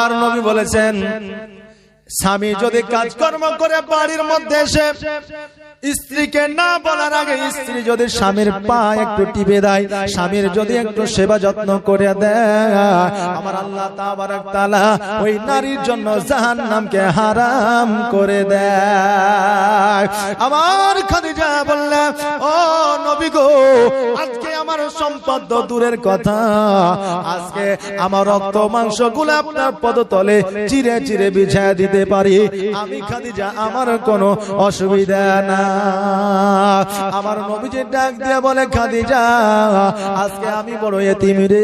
আর নবী বলেছেন স্বামী যদি কাজকর্ম করে বাড়ির মধ্যে এসে স্ত্রীকে না বলার আগে স্ত্রী যদি স্বামীর পা একটু টিপে দেয়, স্বামীর যদি একটু সেবা যত্ন করে দেয়, আমার আল্লাহ তাবারক তাআলা ওই নারীর জন্য জাহান্নামকে হারাম করে দেয়। আমার খাদিজা বললেন, ও নবী গো, আজকে আমার সম্পদ তো দূরের কথা, আজকে আমার রক্ত মাংস গুলো আপনার পদতলে চিরে চিরে বিছায়া দিতে পারি আমি খাদিজা, আমার কোনো অসুবিধা না। আমার নবীজি ডাক দিয়ে বলে, খাদিজা আজকে আমি বড় এতিম রে,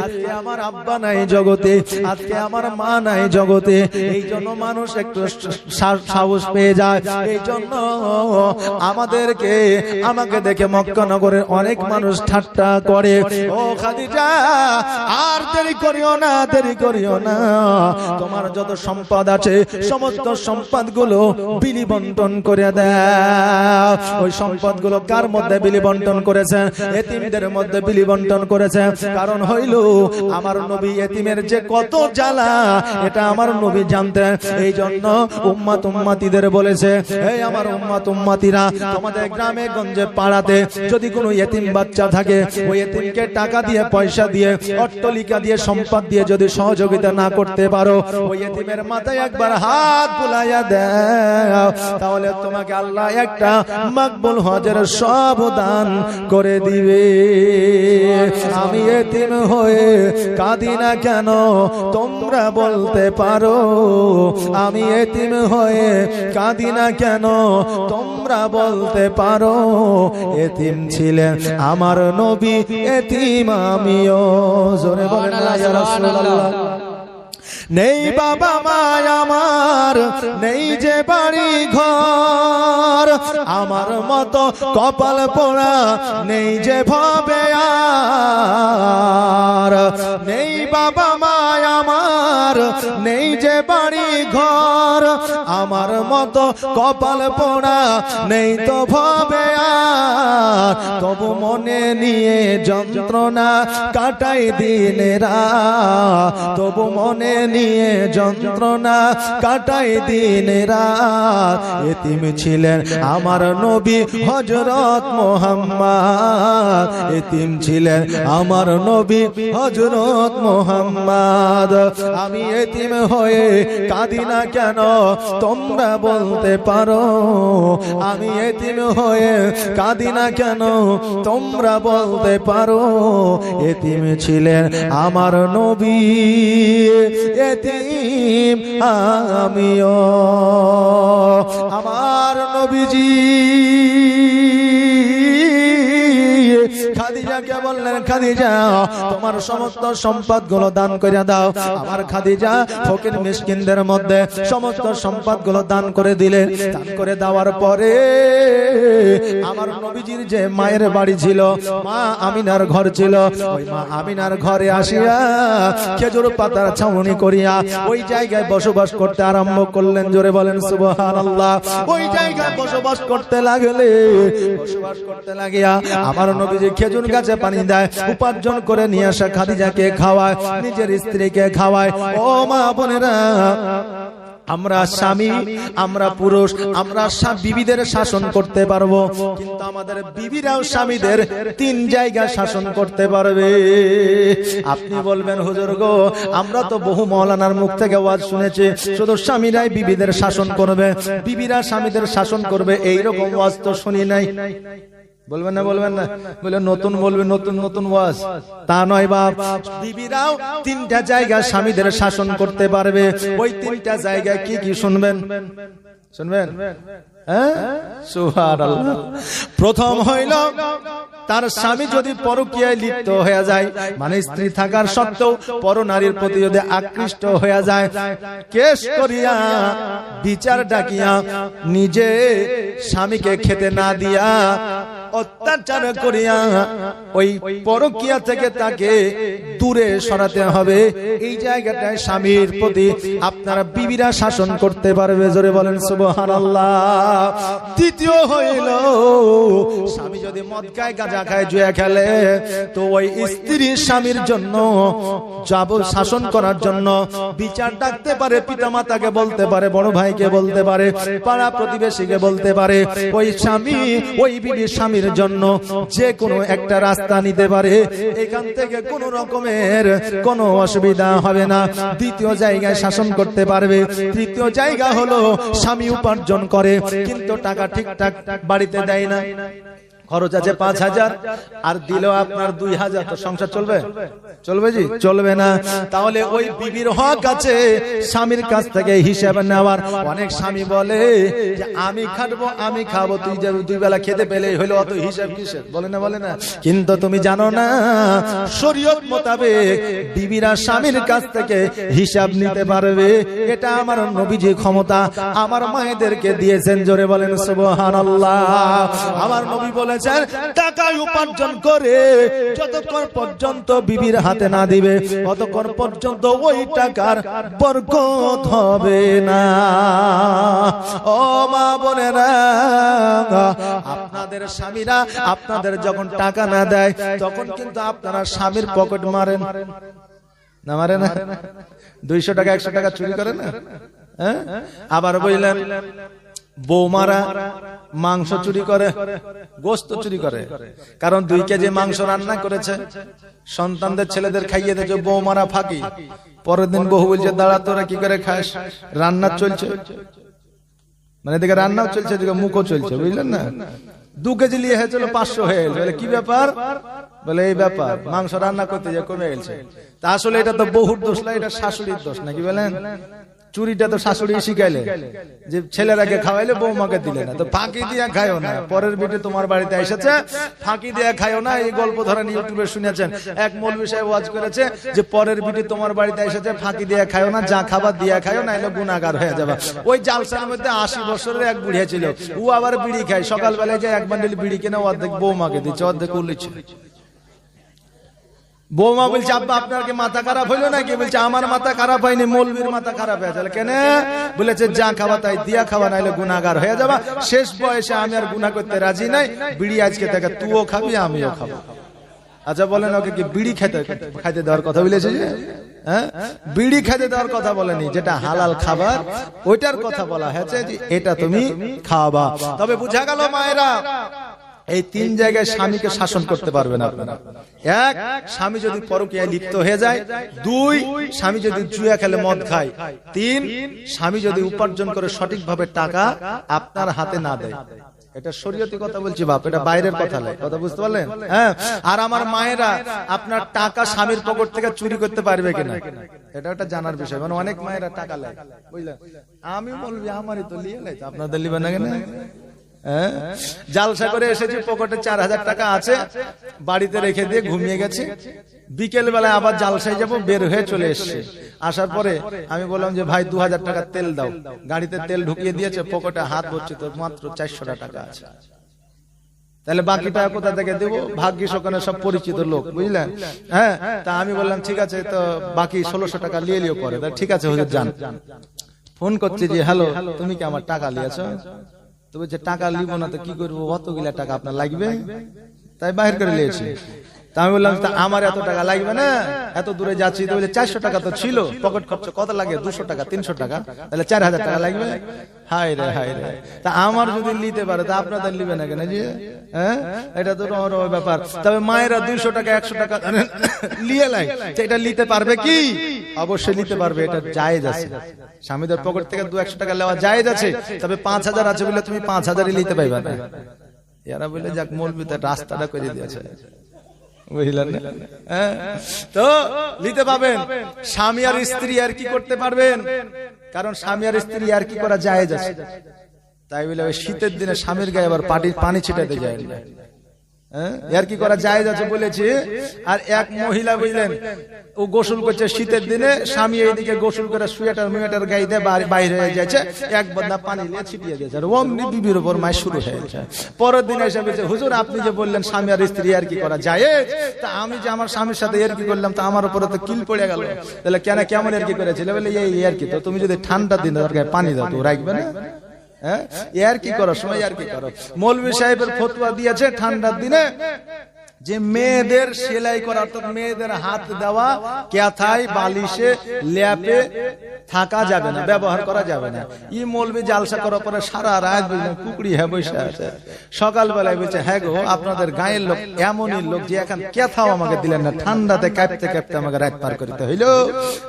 আজকে আমার আব্বা নাই জগতে, আজকে আমার মা নাই জগতে, এই জন্য মানুষ একটু সাহস পেয়ে যায়, এই জন্য আমাকে দেখে মক্কা নগরের অনেক মানুষ ঠাট্টা করে। ও খাদিজা আর দেরি করিও না, দেরি করিও না, তোমার যত সম্পদ আছে সমস্ত সম্পদ গুলো বিলি বন্টন করে দেয়। ওই সম্পদ গুলো কার মধ্যে বিলি বন্টন করেছেন? এতিমদের মধ্যে বিলি বন্টন করেছেন। কারণ হইল আমার নবী এতিমের যে কত জ্বালা এটা আমার নবী জানতেন, এই জন্য উম্মত উম্মতিদের বলেছে, এই আমার উম্মত উম্মতিরা, তোমাদের গ্রামে গঞ্জে পাড়াতে যদি কোনো এতিম বাচ্চা থাকে, ওই এতিমকে টাকা দিয়ে, পয়সা দিয়ে, অট্টালিকা দিয়ে, সম্পদ দিয়ে যদি সহযোগিতা না করতে পারো, ওই এতিমের মাথায় একবার হাত বুলাইয়া দাও, তাহলে তোমাকে আল্লাহ একটা মকবুল হজের সব দান করে দিবে। আমি এতিম হয়ে কাঁদি না কেন তোমরা বলতে পারো, আমি এতিম হয়ে কাঁদি না কেন তোমরা বলতে পারো, এতিম ছিলেন আমার নবী, এতিম আমিও। জোরে বলেন না ইয়া রাসূলুল্লাহ। নেই বাবা মা আমার, নেই যে বাড়ি ঘর, আমার মতো কপাল পোড়া নেই যে ভবে আর, নেই বাবা মা আমার, নেই যে বাড়ি ঘর, আমার মতো কপাল পোড়া নেই তো ভবে আর, তবু মনে নিয়ে যন্ত্রণা কাটাই দিনেরা, তবু মনে নিয়ে যন্ত্রণা কাটাই দিনেরা। এতিম ছিলেন আমার নবী হযরত মুহাম্মদ, এতিম ছিলেন আমার নবী হযরত মুহাম্মদ। আমি এতিম হয়ে কাঁদি না কেন তোমরা বলতে পারো, আমি এতিম হয়ে কাঁদি না কেন তোমরা বলতে পারো, এতিম ছিলেন আমার নবী, এতিম আমিও। আমার নবীজি খাদিজাকে বললেন, খাদিজা তোমার সমস্ত সম্পদ গুলো দান করে দাও। আমার খাদিজা ফকির মিসকিনদের মধ্যে সমস্ত সম্পদ গুলো দান করে দিলেন। দান করে দেওয়ার পরে আমার নবীজির যে মায়ের বাড়ি ছিল, মা আমিনার ঘর ছিল, ওই মা আমিনার ঘরে আসিয়া খেজুর পাতার ছাউনি করিয়া ওই জায়গায় বসবাস করতে আরম্ভ করলেন। জোরে বলেন সুবহানাল্লাহ। ওই জায়গায় বসবাস করতে লাগলে, বসবাস করতে লাগিয়া আমার নবীজি খেজুর গাছে পানি দেয়, উপার্জন করে নিয়ে আসা খাদিজাকে খাওয়ায়, নিজের স্ত্রীকে খাওয়ায়। ও মা বোনেরা, আমরা স্বামী, আমরা পুরুষ, আমরা বিবিদের শাসন করতে পারবো, কিন্তু আমাদের বিবিরাও স্বামীদের 3 জায়গা শাসন করতে পারবে। আপনি বলবেন, হুজুর গো, আমরা তো বহু মাওলানার মুখ থেকে ওয়াজ শুনেছি শুধু স্বামীরাই বিবিদের শাসন করবে, বিবিরা স্বামীদের শাসন করবে, এইরকম ওয়াজ তো শুনি নাই। বলবেন না, বলবেন না, বলে নতুন বলবে, নতুন নতুন ওয়াজ। তা নয় বাপ, বিবিরাও 3টা জায়গা স্বামীদের শাসন করতে পারবে। ওই 3টা জায়গায় কি কি শুনবেন? শুনবেন? হ্যাঁ, সুবহানাল্লাহ। প্রথম হইল তার স্বামী যদি পরকীয়ায় লিপ্ত হয়ে যায়, মানে স্ত্রী থাকার সত্ত্বেও পর নারীর প্রতি যদি আকৃষ্ট হয়ে যায়, কেস করিয়া বিচার ডাকিয়া নিজে স্বামীকে খেতে না দিয়া অত্যাচার করিয়া ওই পরকীয়া থেকে তাকে দূরে সরাতে হবে। এই জায়গাটায় স্বামীর প্রতি আপনারা বিবিরা শাসন করতে পারবে, জোরে বলেন সুবহানাল্লাহ। দ্বিতীয় হইল স্বামী যদি মদ খায়, গাঁজা খায়, জুয়া খেলে, তো ওই স্ত্রী স্বামীর জন্য যাব শাসন করার জন্য বিচার ডাকতে পারে, পিতামাতাকে বলতে পারে, বড় ভাইকে বলতে পারে, পাড়া প্রতিবেশীকে বলতে পারে। ওই স্বামী ওই বিবি স্বামীর জন্য যে কোনো একটা রাস্তা নিতে পারে, এখান থেকে কোনো রকমের কোনো অসুবিধা হবে না। দ্বিতীয় জায়গায় শাসন করতে পারবে। তৃতীয় জায়গা হলো স্বামী উপার্জন করে কিন্তু টাকা ঠিকঠাক বাড়িতে দেয় না, খরচ আছে 5,000 আর দিল আপনার 2,000, তো সংসার চলবে? চলবে জি? চলবে না। তাহলে ওই বিবির হক আছে স্বামীর কাছ থেকে হিসাব নেওয়ার। অনেক স্বামী বলে যে আমি খাবো, আমি খাবো, তুই যে 2 বেলা খেতে পেলেই হলো, অত হিসাব কিসের? বলে না, বলে না। কিন্তু তুমি জানো না শরীয়ত মোতাবেক বিবিরা স্বামীর কাছ থেকে হিসাব নিতে পারবে। এটা আমার নবীজি ক্ষমতা আমার মায়েদেরকে দিয়েছেন, জোরে বলেন সুবহানাল্লাহ। আমার নবী বলে টাকা উপার্জন করে যতক্ষণ পর্যন্ত বিবির হাতে না দিবে ততক্ষণ পর্যন্ত ওই টাকার বরকত হবে না। ও মা বোনেরা, আপনাদের স্বামীরা আপনাদের যখন টাকা না দেয় তখন কিন্তু আপনারা স্বামীর পকেট মারেন না? মারে না? 200 টাকা 100 টাকা চুরি করে না? আবার বললেন বৌমারা মাংস চুরি করে, গোস্ত চুরি করে, কারণ 2 কেজি মাংস রান্না করেছে, সন্তানদের ছেলেদের খাইয়ে দিয়েছে, বৌমারা ফাঁকি। পরের দিন বউ বলছে দাঁড়া তোরা কি করে খাস, রান্না চলছে, মানে এদিকে রান্নাও চলছে এদিকে মুখও চলছে, বুঝলেন না? 2 কেজি নিয়ে হয়েছিল 500 হয়ে গেল। বলে কি ব্যাপার? বলে এই ব্যাপার, মাংস রান্না করতে যে কমে গেছে। তা আসলে এটা তো বহুর দোষ না, এটা শাশুড়ির দোষ, নাকি বলেন? চুরিটা তো শাশুড়ি শিখাইলে, যে ছেলেরাকে খাওয়াইলে বৌমাকে দিলে না, তো ফাঁকি দিয়া খায়ও না। পরের বিটে তোমার বাড়িতে এসেছে, ফাঁকি দিয়া খায়ও না। এই গল্প ধরেন ইউটিউবে শুনেছেন, এক মৌলভী সাহেব ওয়াজ করেছে যে পরের বিটে তোমার বাড়িতে এসেছে, ফাঁকি দিয়া খায়ও না, যা খাবার দিয়া খায়ও না, এলে গুনাহগার হয়ে যাবে। ওই জালসার মধ্যে 80 বছরের এক বুড়িয়া ছিল, ও আবার বিড়ি খায়, সকালবেলায় যায় 1 বান্ডিল বিড়ি কিনে অর্ধেক বৌমাকে দিচ্ছে, অর্ধেক উল্লিচ্ছে। বৌমা বলছে আব্বা আপনার কি মাথা খারাপ হইলো নাকি? বলছে আমার মাথা খারাপ হয়নি, মৌলবীর মাথা খারাপ হয়েছে। কেন? বলেছে যা খাওয়া তাই দিয়া খাওয়া, নাইলে গুনাহগার হয়ে যাবা। শেষ বয়সে আমি আর গুনাহ করতে রাজি নাই, বিড়ি আজকে থেকে তুইও খাবি আমিও খাবো। আচ্ছা বলেন ওকে কি বিড়ি খাইতে দেওয়ার কথা বলেছে? হ্যাঁ, বিড়ি খাইতে দেওয়ার কথা বলেনি, যেটা হালাল খাবার ওইটার কথা বলা হয়েছে যে এটা তুমি খাওয়াবা। তবে বুঝা গেল মায়েরা, এই 3 জায়গায় স্বামীকে শাসন করতে পারবেন আপনারা। 1, স্বামী যদি পরকীয়ায় লিপ্ত হয়ে যায়। 2, স্বামী যদি জুয়া খেলে, মদ খায়। 3, স্বামী যদি উপার্জন করে সঠিকভাবে টাকা আপনার হাতে না দেয়। এটা শরীয়তি কথা বলছি বাপ, এটা বাইরের কথা নয়, কথা বুঝতে পারলেন? হ্যাঁ। আর আমার মায়েরা আপনার টাকা স্বামীর পকেট থেকে চুরি করতে পারবে কিনা এটা একটা জানার বিষয়। মানে অনেক মায়েরা টাকা নেয়, বুঝলেন? আমি বলবি আমারই তো লিয়ে নেয়, আপনাদের লিবেন না কেন? জালসা করে এসেছি, পকেটে 4,000 টাকা আছে, বাড়িতে রেখে দিয়ে ঘুমিয়ে গেছি। বিকেল বেলায় আবার জালসায় যাবো, বের হয়ে চলে এসছে। আসার পরে আমি বললাম যে ভাই 2,000 টাকা তেল দাও। গাড়িতে তেল ঢুকিয়ে দিয়েছে, পকেটে হাত ভরছে তো মাত্র 400 টাকা আছে। তাহলে বাকি টাকা কোথা থেকে দেবো? ভাগ্যিস ওখানে সব পরিচিত লোক, বুঝলেন? হ্যাঁ, তা আমি বললাম ঠিক আছে, তো বাকি 1600 টাকা নিয়ে লিও পরে। ঠিক আছে হুজুর যান। ফোন করছি যে হ্যালো, তুমি কি আমার টাকা নিয়েছো? তো বলছে টাকা লিব না তো কি করবো, অতগুলা টাকা আপনার লাগবে, তাই বাহির করে নিয়েছি। তা আমি বললাম আমার এত টাকা লাগবে না, এত দূরে যাচ্ছি। তো বলে 400 টাকা তো ছিল, পকেট খরচ কত লাগে? 200 টাকা 300 টাকা, তাহলে 4000 টাকা লাগবে। হায় রে হায় রে, তা আমার যদি নিতে পারে তা আপনাদের নিবে না কেন? হ্যাঁ, এটা তো ব্যাপার। তবে মায়েরা 200 টাকা 100 টাকা নিয়ে লাই, এটা নিতে পারবে কি? অবশ্যই নিতে পারবে, এটা জায়েজ আছে। স্বামীদের পকেট থেকে 200-100 টাকা নেওয়া জায়েজ আছে। তবে 5000 আছে বলে তুমি 5000ই নিতে পাইবা না। এরা বলে যাক মৌলবী তো রাস্তাটা করে দিয়েছে, বুঝলেন? তো নিতে পাবেন। স্বামী আর স্ত্রী আর কি করতে পারবেন, কারণ স্বামী আর স্ত্রী আর কি করা জায়েজ আছে। তাই বলে ওই শীতের দিনে স্বামীর গায়ে আবার পানি ছিটাতে যায় না। আর কি করা যায় যাচ্ছে বলেছি। আর এক মহিলা বুঝলেন ও গোসল করছে শীতের দিনে, স্বামী এইদিকে গোসল করে সোয়েটার মুয়েটার গায়ে দিয়ে বাইরে হয়ে যাচ্ছে, এক বদনা পানি নিয়ে ছিটিয়ে দিয়েছে, আর অমনি বিবির উপর মাই শুরু হয়েছে। পরের দিন এসে বলছে হুজুর আপনি যে বললেন স্বামী আর স্ত্রী আর কি করা যায়, তা আমি যে আমার স্বামীর সাথে আর কি করলাম তা আমার উপরে তো কিল পড়ে গেল। তাহলে কেন কেমন আর কি করেছিল, বলে এই আর কি, তো তুমি যদি ঠান্ডা দিন পানি দাও তো রাখবে না, আর কি করো সময় আর কি করো। মৌলভী সাহেবের ফতোয়া দিয়েছে ঠান্ডার দিনে যে মেয়েদের সেলাই করা অর্থাৎ মেয়েদের হাত দেওয়া ক্যাথায় বালিশে ল্যাপে থাকা যাবে না, ব্যবহার করা যাবে না। ই মৌলভী জালসা করার পরে সারা রাত বুঝলেন কুকুরি হ্যাঁ বসে আছে। সকালবেলায় বলছে হ্যাঁ গো আপনাদের গায়ের লোক এমনই লোক যে এখন ক্যাথাও আমাকে দিলেন না, ঠান্ডাতে কাঁপতে কাঁপতে আমাকে রাত পার করতে হইল।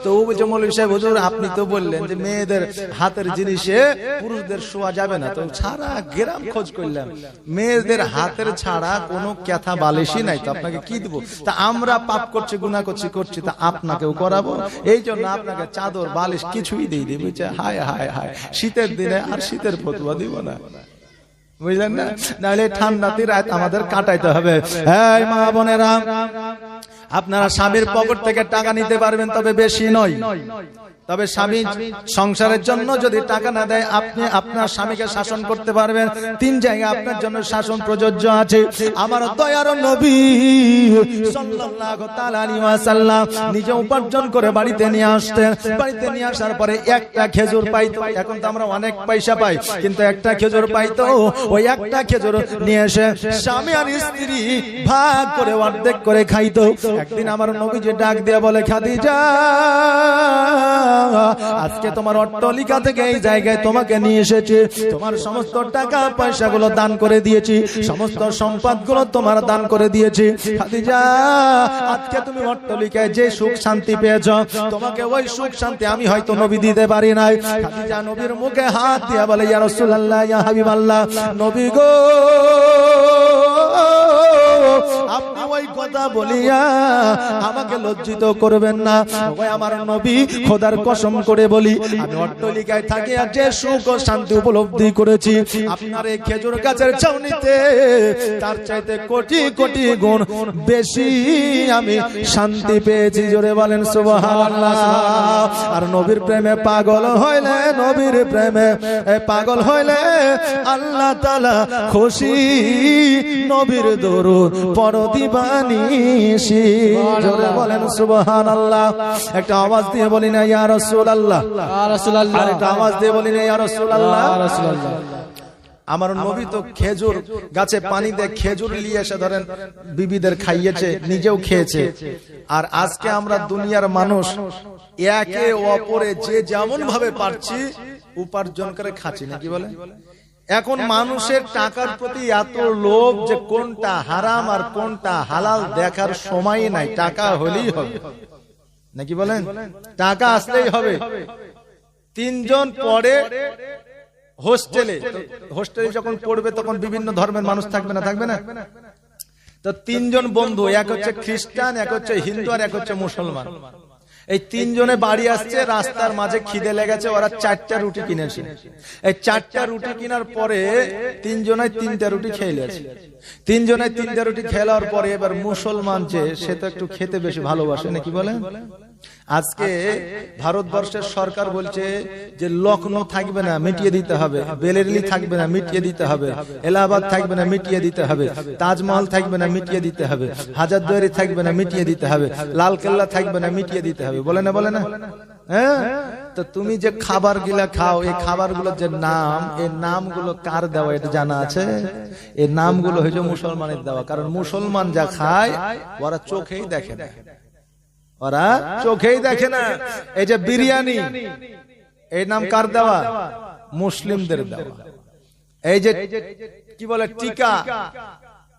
তো ও বলছে মৌলভী সাহেব হুজুর আপনি তো বললেন যে মেয়েদের হাতের জিনিসে পুরুষদের শোয়া যাবে না, তো সারা গ্রাম খোঁজ করলাম মেয়েদের হাতের ছাড়া কোনো ক্যাথা বালিশই নাই, তো আপনাকে কি দিব, তা আমরা পাপ করছি গুনাহ করছি তা আপনাকেও করাবো, এই জন্য আপনাকে চাদর বালিশ কিছুই দিয়ে দিই। বুঝছে হায় হায় হায়, শীতের দিনে আর শীতের ফতুয়া দিব না, বুঝলেন না, নাহলে ঠান্ডাতে রাত আমাদের কাটাইতে হবে। এই মা বোনেরা আপনারা স্বামীর পকেট থেকে টাকা নিতে পারবেন, তবে বেশি নয়। তবে স্বামী সংসারের জন্য যদি টাকা না দেয় আপনি আপনার স্বামীকে শাসন করতে পারবেন। 3 জায়গায় আপনার জন্য শাসন প্রযোজ্য আছে। আমার দয়ার নবী সাল্লাল্লাহু তাআলা আলাইহি ওয়াসাল্লাম নিজে উপার্জন করে বাড়িতে নিয়ে আসতেন। বাড়িতে নিয়ে আসার পরে একটা খেজুর পাইতো, এখন তো আমরা অনেক পয়সা পাই, কিন্তু একটা খেজুর পাইতো, ওই একটা খেজুর নিয়ে এসে স্বামী আর স্ত্রী ভাগ করে অর্ধেক করে খাইতো। একদিন আমার নবীজি ডাক দিয়ে বলে খাদিজা আজকে তোমার অট্টালিকা থেকে এই জায়গায় তোমাকে নিয়ে এসেছি, তোমার সমস্ত টাকা পয়সাগুলো দান করে দিয়েছি, সমস্ত সম্পদগুলো তোমার দান করে দিয়েছি। খাদিজা আজকে তুমি অট্টালিকায় যে সুখ শান্তি পেয়েছো, তোমাকে ওই সুখ শান্তি আমি হয়তো নবী দিতে পারি নাই। খাদিজা নবীর মুখে হাত দিয়ে বলে ইয়া রাসূলুল্লাহ ইয়া হাবিবাল্লাহ, নবী গো আপনি ওই কথা বলিয়া আমাকে লজ্জিত করবেন না। ওই আমার নবী খোদার কসম করে বলি আমি অট্টালিকায় থাকি আর যে সুখ ও শান্তি উপলব্ধি করেছি আপনার এই খেজুর গাছের ছাউনিতে তার চাইতে কোটি কোটি গুণ বেশি আমি শান্তি পেয়েছি। জোরে বলেন সুবহানাল্লাহ। আর নবীর প্রেমে পাগল হইলে, নবীর প্রেমে পাগল হইলে আল্লাহ তাআলা খুশি, নবীর দরুদ পড়ো দিবানিশি। জোরে বলেন সুবহানাল্লাহ। একটা আওয়াজ দিয়ে বলি না ইয়া রাসূলুল্লাহ, ইয়া রাসূলুল্লাহ। আর একটা আওয়াজ দিয়ে বলি না ইয়া রাসূলুল্লাহ, ইয়া রাসূলুল্লাহ। আমার নবী তো খেজুর গাছে পানি দিয়ে খেজুর নিয়ে এসে ধরেন বিবিদের খাইয়েছে, নিজেও খেয়েছে। আর আজকে আমরা দুনিয়ার মানুষ একে অপরে যে যেমন ভাবে পারছি উপার্জন করে খাচ্ছি, নাকি বলে? এখন মানুষের টাকার প্রতি এত লোভ যে কোনটা হারাম আর কোনটা হালাল দেখার সময় নাই, টাকা হলেই হবে, নাকি বলেন? টাকা আসলেই হবে। 3 জন পড়ে হোস্টেলে, হোস্টেলে যখন পড়বে তখন বিভিন্ন ধর্মের মানুষ থাকবে না, থাকবে না? তো 3 জন বন্ধু, এক হচ্ছে খ্রিস্টান, এক হচ্ছে হিন্দু আর এক হচ্ছে মুসলমান। এই 3 জনে বাড়ি আসছে, রাস্তার মাঝে খিদে লেগেছে, ওরা 4টা রুটি কিনেছে। এই 4টা রুটি কেনার পরে 3 জনে 3টা রুটি খেয়ে নিয়েছে। 3 জনে 3টা রুটি খেলার পরে এবার মুসলমান যে সে তো একটু খেতে বেশি ভালোবাসে, নাকি বলে? আজকে ভারতবর্ষের সরকার বলছে যে লখনৌ থাকবে না, মিটিয়ে দিতে হবে, বেরেলি থাকবে না, মিটিয়ে দিতে হবে, এলাহাবাদ থাকবে না, মিটিয়ে দিতে হবে, তাজমহল থাকবে না, মিটিয়ে দিতে হবে, হাজারদুয়ারি থাকবে না, মিটিয়ে দিতে হবে, লালকেল্লা থাকবে না, মিটিয়ে দিতে হবে। বলে না, বলে না? হ্যাঁ। তো তুমি যে খাবার গুলা খাও, এই খাবার গুলোর যে নাম, এই নামগুলো কার দেওয়া এটা জানা আছে? এই নামগুলো হয়েছে মুসলমানের দেওয়া। কারণ মুসলমান যা খায় ওরা চোখেই দেখে না, ওরা চোখেই দেখে না। এই যে বিরিয়ানি, এই নাম কার দেওয়া? মুসলিমদের দেওয়া। এই যে কি বলে টিকা,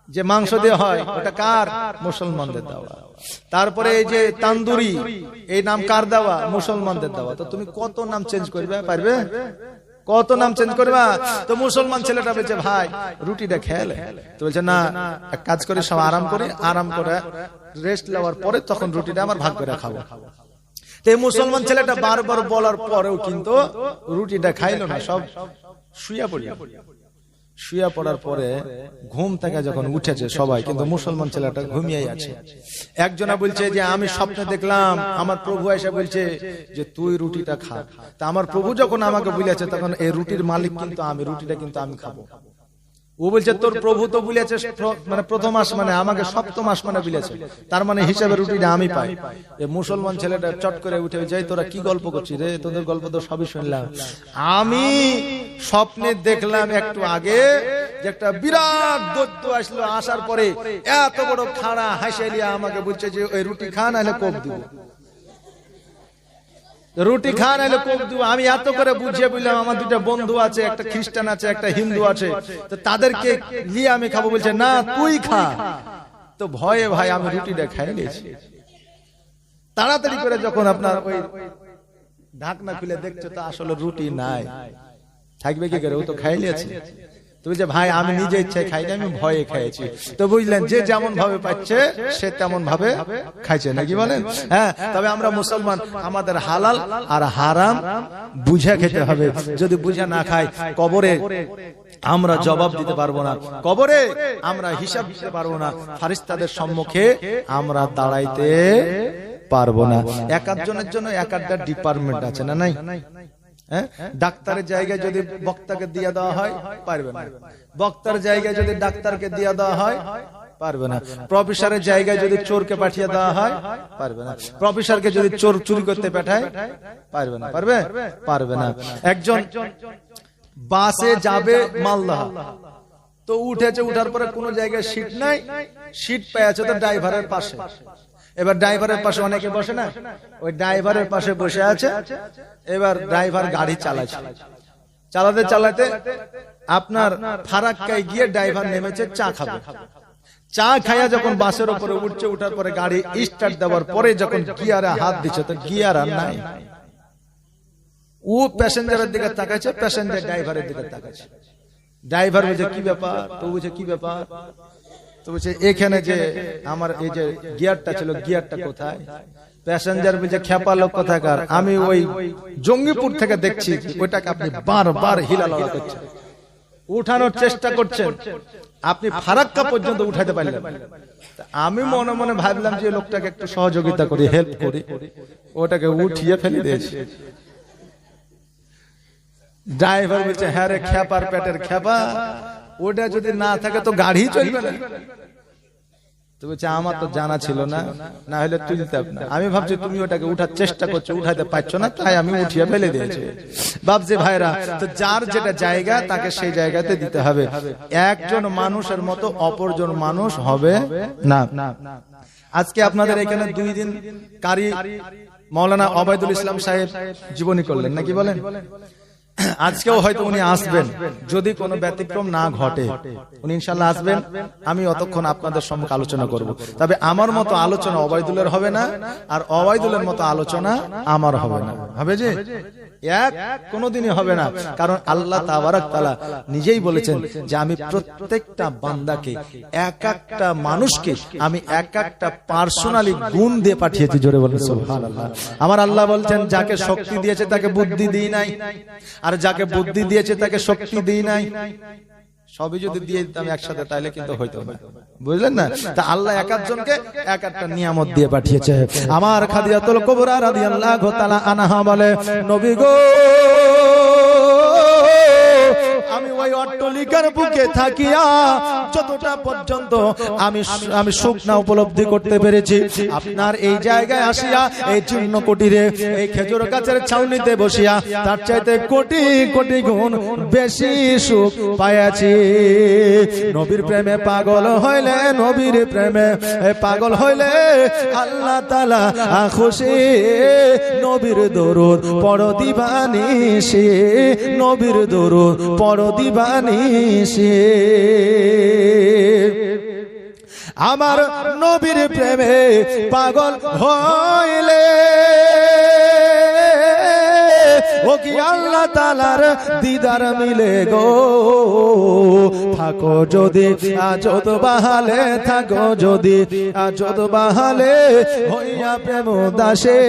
যে মাংস দিয়ে হয়, ওটা কার? মুসলমানদের দেওয়া। তারপরে এই যে তান্দুরি, এই নাম কার দেওয়া? মুসলমানদের দেওয়া। তো তুমি কত নাম চেঞ্জ করবে? পারবে? কত নাম চেঞ্জ করবা? তো মুসলমান ছেলেটা বলছে ভাই রুটিটা খেলে, তো বলছে না এক কাজ করে সব আরাম করে, আরাম করে রেস্ট নেওয়ার পরে তখন রুটিটা আমার ভাগ করে খাবো। তো এই মুসলমান ছেলেটা বারবার বলার পরেও কিন্তু রুটিটা খাইলো না, সব শুয়ে পড়ল। শুয়ে পড়ার পরে ঘুম থেকে যখন উঠেছে সবাই, কিন্তু মুসলমান ছেলেটা ঘুমিয়েই আছে। একজনা বলছে যে আমি স্বপ্নে দেখলাম আমার প্রভু এসে বলছে যে তুই রুটিটা খা। তা আমার প্রভু যখন আমাকে বলেছে তখন এই রুটির মালিক কিন্তু আমি, রুটিটা কিন্তু আমি খাবো। ও বলছে তোর প্রভু তো বলেছে মানে প্রথম আসমানে, আমাকে সপ্তম আসমানে বলেছে, তার মানে হিসাবে রুটিটা আমি পাই। এই মুসলমান ছেলেটা চট করে উঠে যাই, তোরা কি গল্প করছিস রে, তোদের গল্প তো সবই শুনলাম। আমি স্বপ্নে দেখলাম একটু আগে যে একটা বিরাট দৈত্য আসলো, আসার পরে এত বড় খাড়া হাসিয়ে আমাকে বলছে যে ওই রুটি খা নাহলে কোপ দিব, রুটি খা নাহলে কোপ দিব। আমি এত করে বুঝিয়ে বললাম আমার দুটো বন্ধু আছে, একটা খ্রিস্টান আছে একটা হিন্দু আছে, তো তাদেরকে নিয়ে আমি খাবো। বলছে না তুই খা। তো ভয়ে ভাই আমি রুটিটা খাই নিয়েছি। তাড়াতাড়ি করে যখন আপনার ওই ঢাকনা খুলে দেখছো তো আসলে রুটি নাই, থাকবে কি করে, ও তো খাই নিয়েছে। তো বলছে ভাই আমি নিজে ইচ্ছায় খাইনি, আমি ভয়ে খেয়েছি। তো বুঝলেন যে যেমন ভাবে পাচ্ছে সে তেমন ভাবে খাইছে, নাকি বলেন? হ্যাঁ, তবে আমরা মুসলমান, আমাদের হালাল আর হারাম বুঝে খেতে হবে। যদি বুঝে না খাই কবরে আমরা জবাব দিতে পারবো না, কবরে আমরা হিসাব দিতে পারবো না, ফারিস্তাদের সম্মুখে আমরা দাঁড়াইতে পারবো না। এক একজনের জন্য এক একটা ডিপার্টমেন্ট আছে, না নাই? ডাক্তারের জায়গায় যদি বক্তাকে দিয়ে দেওয়া হয় পারবে না, বক্তার জায়গায় যদি ডাক্তারকে দিয়ে দেওয়া হয় পারবে না, প্রফেসরের জায়গায় যদি চোরকে পাঠিয়ে দেওয়া হয় পারবে না, প্রফেসরকে যদি চোর চুরি করতে পাঠায় পারবে না, পারবে পারবে না। একজন বাসে যাবে মালদা, তো উঠেছে, উঠার পরে কোনো জায়গায় সিট নাই, সিট পেয়েছে তো ড্রাইভারের পাশে। এবার ড্রাইভারের পাশে অনেকে বসে না, ওই ড্রাইভারের পাশে বসে আছে। এবার ড্রাইভার গাড়ি চালাচ্ছে, চালাতে চালাতে আপনার ফারাক্কায় গিয়ে ড্রাইভার নেমেছে চা খাবে। চা খাইয়া যখন বাসের উপরে উঠছে, উঠার পরে গাড়ি স্টার্ট দেওয়ার পরে যখন গিয়ারে হাত দিচ্ছে তো গিয়ার আর নাই। ও প্যাসেঞ্জারের দিকে তাকাচ্ছে, প্যাসেঞ্জার ড্রাইভারের দিকে তাকাচ্ছে। ড্রাইভার বলছে কি ব্যাপার? তো বলছে কি ব্যাপার? তো বলছে এখানে যে আমার এই যে গিয়ারটা ছিল, গিয়ারটা কোথায়? প্যাসেঞ্জার বলছে খেপা লোক কোথাকার, আমি ওই জঙ্গিপুর থেকে দেখছি ওইটাকে আপনি বারবার হিলালড়া করছেন, উঠানোর চেষ্টা করছেন, আপনি ফারাক্কা পর্যন্ত উঠাতে পারলেন। আমি মনে মনে ভাবলাম যে লোকটাকে একটু সহযোগিতা করি, হেল্প করি, ওটাকে উঠিয়ে ফেলে দিয়েছি। ড্রাইভার বলছে হ্যাঁ রে খেপার পেটের খেপা, ওটা যদি না থাকে তো গাড়ি চলবে না। তো বলছে আমার তো জানা ছিল না, না হলে তুলতাম না। আমি ভাবছি তুমি ওটাকে উঠার চেষ্টা করছো, উঠাতে পারছো না, তাই আমি উঠিয়ে ফেলে দিয়েছি। ভাবছি ভাইরা, তো যার যেটা জায়গা তাকে সেই জায়গাতে দিতে হবে। একজন মানুষের মতো অপরজন মানুষ হবে না। আজকে আপনাদের এখানে 2 দিন কারি মাওলানা ওবায়দুল ইসলাম সাহেব জীবনী করলেন, নাকি বলেন? আজকেও হয়তো উনি আসবেন, যদি কোনো ব্যতিক্রম না ঘটে উনি ইনশাআল্লাহ আসবেন। আমি অতক্ষণ আপনাদের সম্মুখে আলোচনা করব। তবে আমার মতো আলোচনা ওবায়দুলের হবে না, আর ওবায়দুলের মতো আলোচনা আমার হবে না। হবে যে এক কোনোদিনই হবে না, কারণ আল্লাহ তাবারক তাআলা নিজেই বলেছেন যে আমি প্রত্যেকটা বান্দাকে, এক একটা মানুষকে আমি এক একটা পার্সোনালি গুণ দিয়ে পাঠিয়েছি। জোরে বলেন সুবহানাল্লাহ। আমার আল্লাহ বলছেন যাকে শক্তি দিয়েছে তাকে বুদ্ধি দিই নাই, আর যাকে বুদ্ধি দিয়েছে তাকে শক্তি দিই নাই। সবই যদি দিয়ে দিতাম একসাথে তাহলে কিন্তু হইতো না, বুঝলেন না? তা আল্লাহ এক একজনকে এক একটা নিয়ামত দিয়ে পাঠিয়েছে। আমার খাদিজাতুল কুবরা রাদিয়াল্লাহু তাআলা আনহা বলে, নবী গো আমি ওই অট্টলিকার বুকে থাকিয়া যতটা পর্যন্ত আমি সুখ না উপলব্ধি করতে পেরেছি, আপনার এই জায়গায় আসিয়া এই চূর্ণ কুটিরে এই খেজুর গাছের ছাউনিতে বসিয়া তার চাইতে কোটি কোটি গুণ বেশি সুখ পাইয়াছি। নবীর প্রেমে পাগল হইলে, নবীর প্রেমে পাগল হইলে আল্লাহ তাআলা খুশি। নবীর দরুদ পড়ো দিবানিশি, নবীর দরুদ পড়ো দিবানিশি। আমার নবীর প্রেমে পাগল হইলে ও কি আল্লাহ তাআলার দিদার মিলে গো থাকো যদি আজত বাহালে থাকো যদি আজত বাহালে হইয়া প্রেম দাসে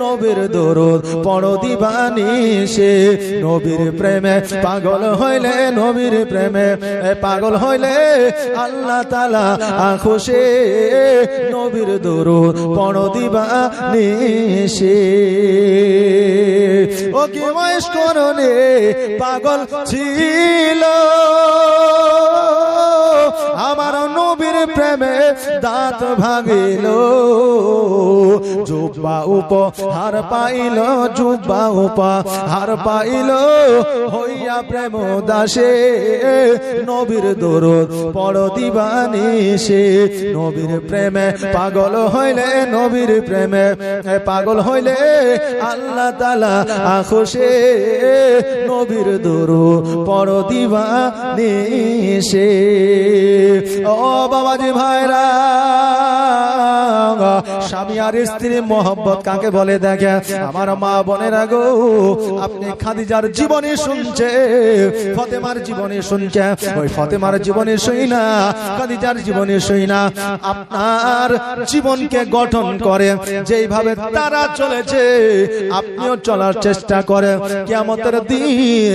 নবীর দরুদ পড়ো দিবানিশে নবীর প্রেমে পাগল হইলে নবীর প্রেমে পাগল হইলে আল্লাহ তাআলা খুশি নবীর দরুদ পড়ো দিবানিশে ও কি মহেশ করনে পাগল ছিল আমার নবীর প্রেমে দাঁত ভাঙিল জুব্বা উপহার পাইল জুব্বা উপহার পাইল হইয়া প্রেম দাসে নবীর দরুদ পড়ো দিবানিশে নবীর প্রেমে পাগল হইলে নবীর প্রেমে পাগল হইলে আল্লাহ তাআলা খুশি নবীর দরুদ পড়ো দিবানিশে ও বাবাজি ভাইরা স্বামী আর স্ত্রী মোহব্বত কাকে বলে দেখে আমার মা বোনেরা গো আপনি খাদিজার জীবনী শুনছে ফাতেমার জীবনী শুনছে ওই ফাতেমার জীবনী শুই না খাদিজার জীবনী শুই না আপনার জীবনকে গঠন করে যেইভাবে তারা চলেছে আপনিও চলার চেষ্টা করেন কিয়ামতের দিন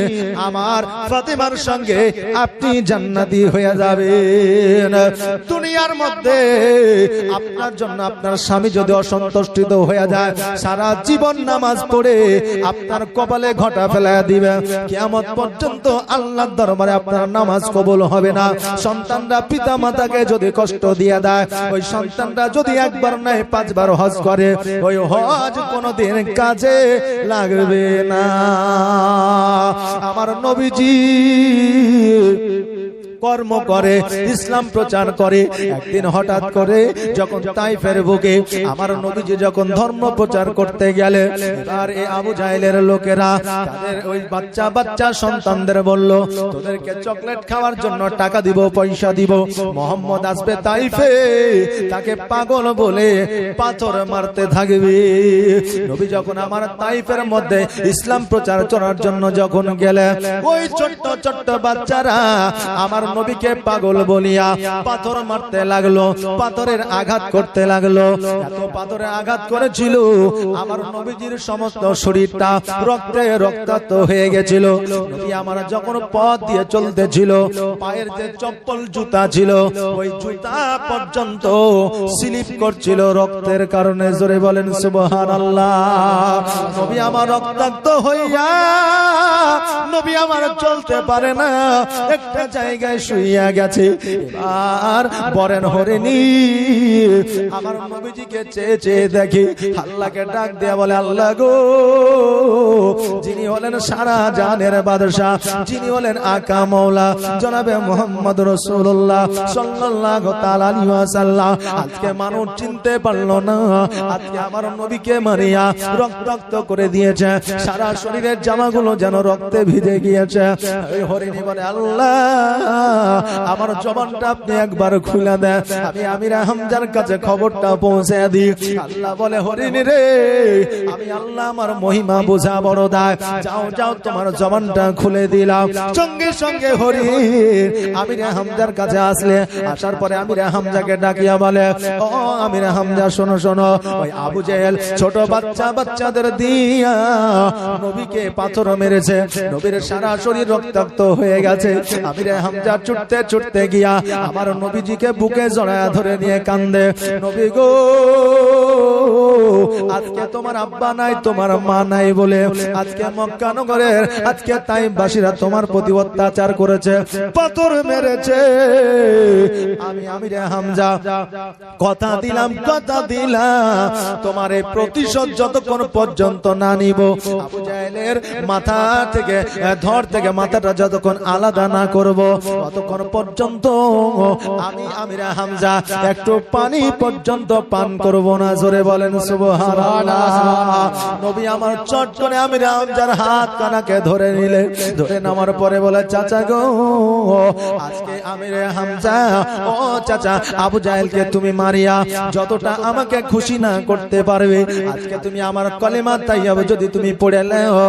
আমার ফাতেমার সঙ্গে আপনি জান্নাতি হয়ে যাবেন দুনিয়ার মধ্যে আপনার জন্য আপনার স্বামী যদি অসন্তুষ্ট হয়ে যায় সারা জীবন নামাজ পড়ে আপনার কপালে ঘটা ফেলায়া দিবে কিয়ামত পর্যন্ত আল্লাহর দরবারে আপনার নামাজ কবুল হবে না সন্তানরা পিতা মাতাকে যদি কষ্ট দিয়ে দেয় ওই সন্তানরা যদি একবার নয় পাঁচবার হজ করে ওই হজ কোনোদিন কাজে লাগবে না আমার নবীজি কর্ম করে ইসলাম প্রচার করে একদিন হঠাৎ করে যখন তাইফের বুকে আমার নবীজি যখন ধর্ম প্রচার করতে গেলে আর এই আবু জাহেলের লোকেরা তাদের ওই বাচ্চা বাচ্চা সন্তানদের বলল তোদেরকে চকলেট খাওয়ার জন্য টাকা দিব পয়সা দিব মোহাম্মদ আসবে তাইফে তাকে পাগল বলে পাথর মারতে থাকবে নবী যখন আমার তাইফের মধ্যে ইসলাম প্রচার করার জন্য যখন গেলে ওই ছোট্ট ছোট্ট বাচ্চারা আমার নবীকে পাগল বলিয়া পাথর মারতে লাগলো পাথরের আঘাত করতে লাগলো এত পাথরে আঘাত করেছিল আমার নবীজির সমস্ত শরীরটা রক্তে রক্তাক্ত হয়ে গেছিল নবী আমার যখন পথ দিয়ে চলতেছিল পায়ের যে চপ্পল জুতা ছিল ওই জুতা পর্যন্ত স্লিপ করছিল রক্তের কারণে জোরে বলেন সুবহানাল্লাহ নবী আমার রক্তাক্ত হইয়া নবী আমার চলতে পারে না একটা জায়গায় শুইয়া গেছে আর বরেন হরেনি আমার নবীজিকে চেয়ে চেয়ে দেখি আল্লাহকে ডাক দেয়া বলে আল্লাহ গো যিনি হলেন সারা জানের বাদশা যিনি হলেন আকা মওলা জনাবে মুহাম্মদ রাসূলুল্লাহ সাল্লাল্লাহু তাআলা আলাইহি ওয়াসাল্লাম আজকে মানুষ চিনতে পারলো না আজকে আমার নবীকে মারিয়া রক্তাক্ত করে দিয়েছে সারা শরীরের জামাগুলো যেন রক্তে ভিজে গিয়েছে ওই হরিণী বলে আল্লাহ আমার জবানটা আপনি একবার খুলে দেন আমি আমিরা হামজার কাছে খবরটা পৌঁছে দিই আল্লাহ বলে হরিণী রে আমি আল্লাহ আমার মহিমা বোঝা বড় দায় যাও যাও তোমার জবানটা খুলে দিলাম সঙ্গে সঙ্গে হরিণ আমিরা হামজার কাছে আসলে আসার পরে আমিরা হামজাকে ডাকিয়া বলে ও আমিরা হামজা শোনো শোনো ওই আবু জেহেল ছোট বাচ্চা বাচ্চাদের দিয়া নবীকে পাথর মেরেছে নবীর সারা শরীর রক্তাক্ত হয়ে গেছে আমিরা হামজা ছুটতে ছুটতে গিয়া আমার নবীজিকে বুকে জড়ায়া ধরে নিয়ে কান্দে নবী গো আজকে তোমার আব্বা নাই তোমার মা নাই বলে আজকে মক্কা নগরের আজকে তাইফবাসীরা তোমার প্রতি অত্যাচার করেছে পাথর মেরেছে আমি আমিরে হামজা কথা দিলাম তোমার এই প্রতিশোধ যতক্ষণ পর্যন্ত না নিব আবু জাহেলের মাথা থেকে ধর থেকে মাথাটা যতক্ষণ আলাদা না করব ততক্ষণ পর্যন্ত আমি আমিরে হামজা একটু পানি পর্যন্ত পান করব না। জোরে বলেন সুবহানাল্লাহ। নবী আমার চট করে আমিরে হামজার হাত কানাকে ধরে নিলে, ধরে নামার পরে বলে, চাচা গো, আজকে আমিরে হামজা, ও চাচা, আবু জাহেলকে তুমি মারিয়া যতটা আমাকে খুশি না করতে পারবে, আজকে তুমি আমার কলেমা তাইয়্যিবা যদি তুমি পড়ে নাও,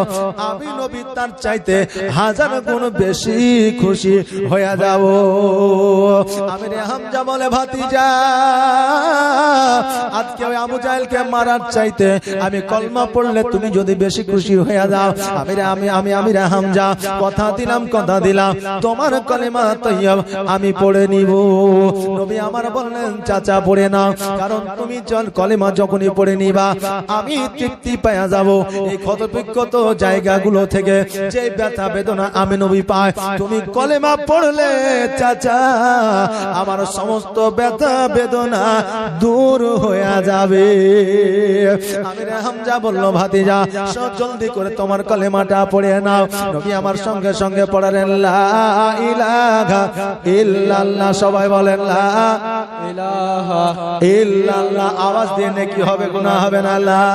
আমি নবী তার চাইতে 1000 গুণ বেশি খুশি হয়ে যাব। আমিরে হামজা বলে, ভাতিজা, আজকে ওই আবু জাহেলকে মারার চাইতে আমি কলমা পড়লে তুমি যদি বেশি খুশি হয়ে যাও, আমিরে হামজা কথা দিলাম তোমার কলেমা তাইয়্যিবা আমি পড়ে নিব। নবী আমার বললেন, চাচা পড়ে নাও, কারণ তুমি কলেমা যখনই পড়ে নিবা আমি তৃপ্তি পাওয়া যাব। এই ক্ষতবিক্ষত জায়গাগুলো থেকে যে ব্যথা বেদনা আমি নবী পাই, তুমি কলেমা পড়লে চাচা আমার সমস্ত ব্যথা বেদনা দূর হয়ে যাবে। আমিরে হামজা বলল, ভাতিজা জলদি করে তোমার কলেমাটা পড়ে নাও। নবী আমার সঙ্গে সঙ্গে পড়ালেন, লা ইলাহা ইল্লাল্লাহ। সবাই বলেন, লা ইলাহা ইল্লাল্লাহ। আওয়াজ দিয়ে নেকি হবে, গুনাহ হবে না। লা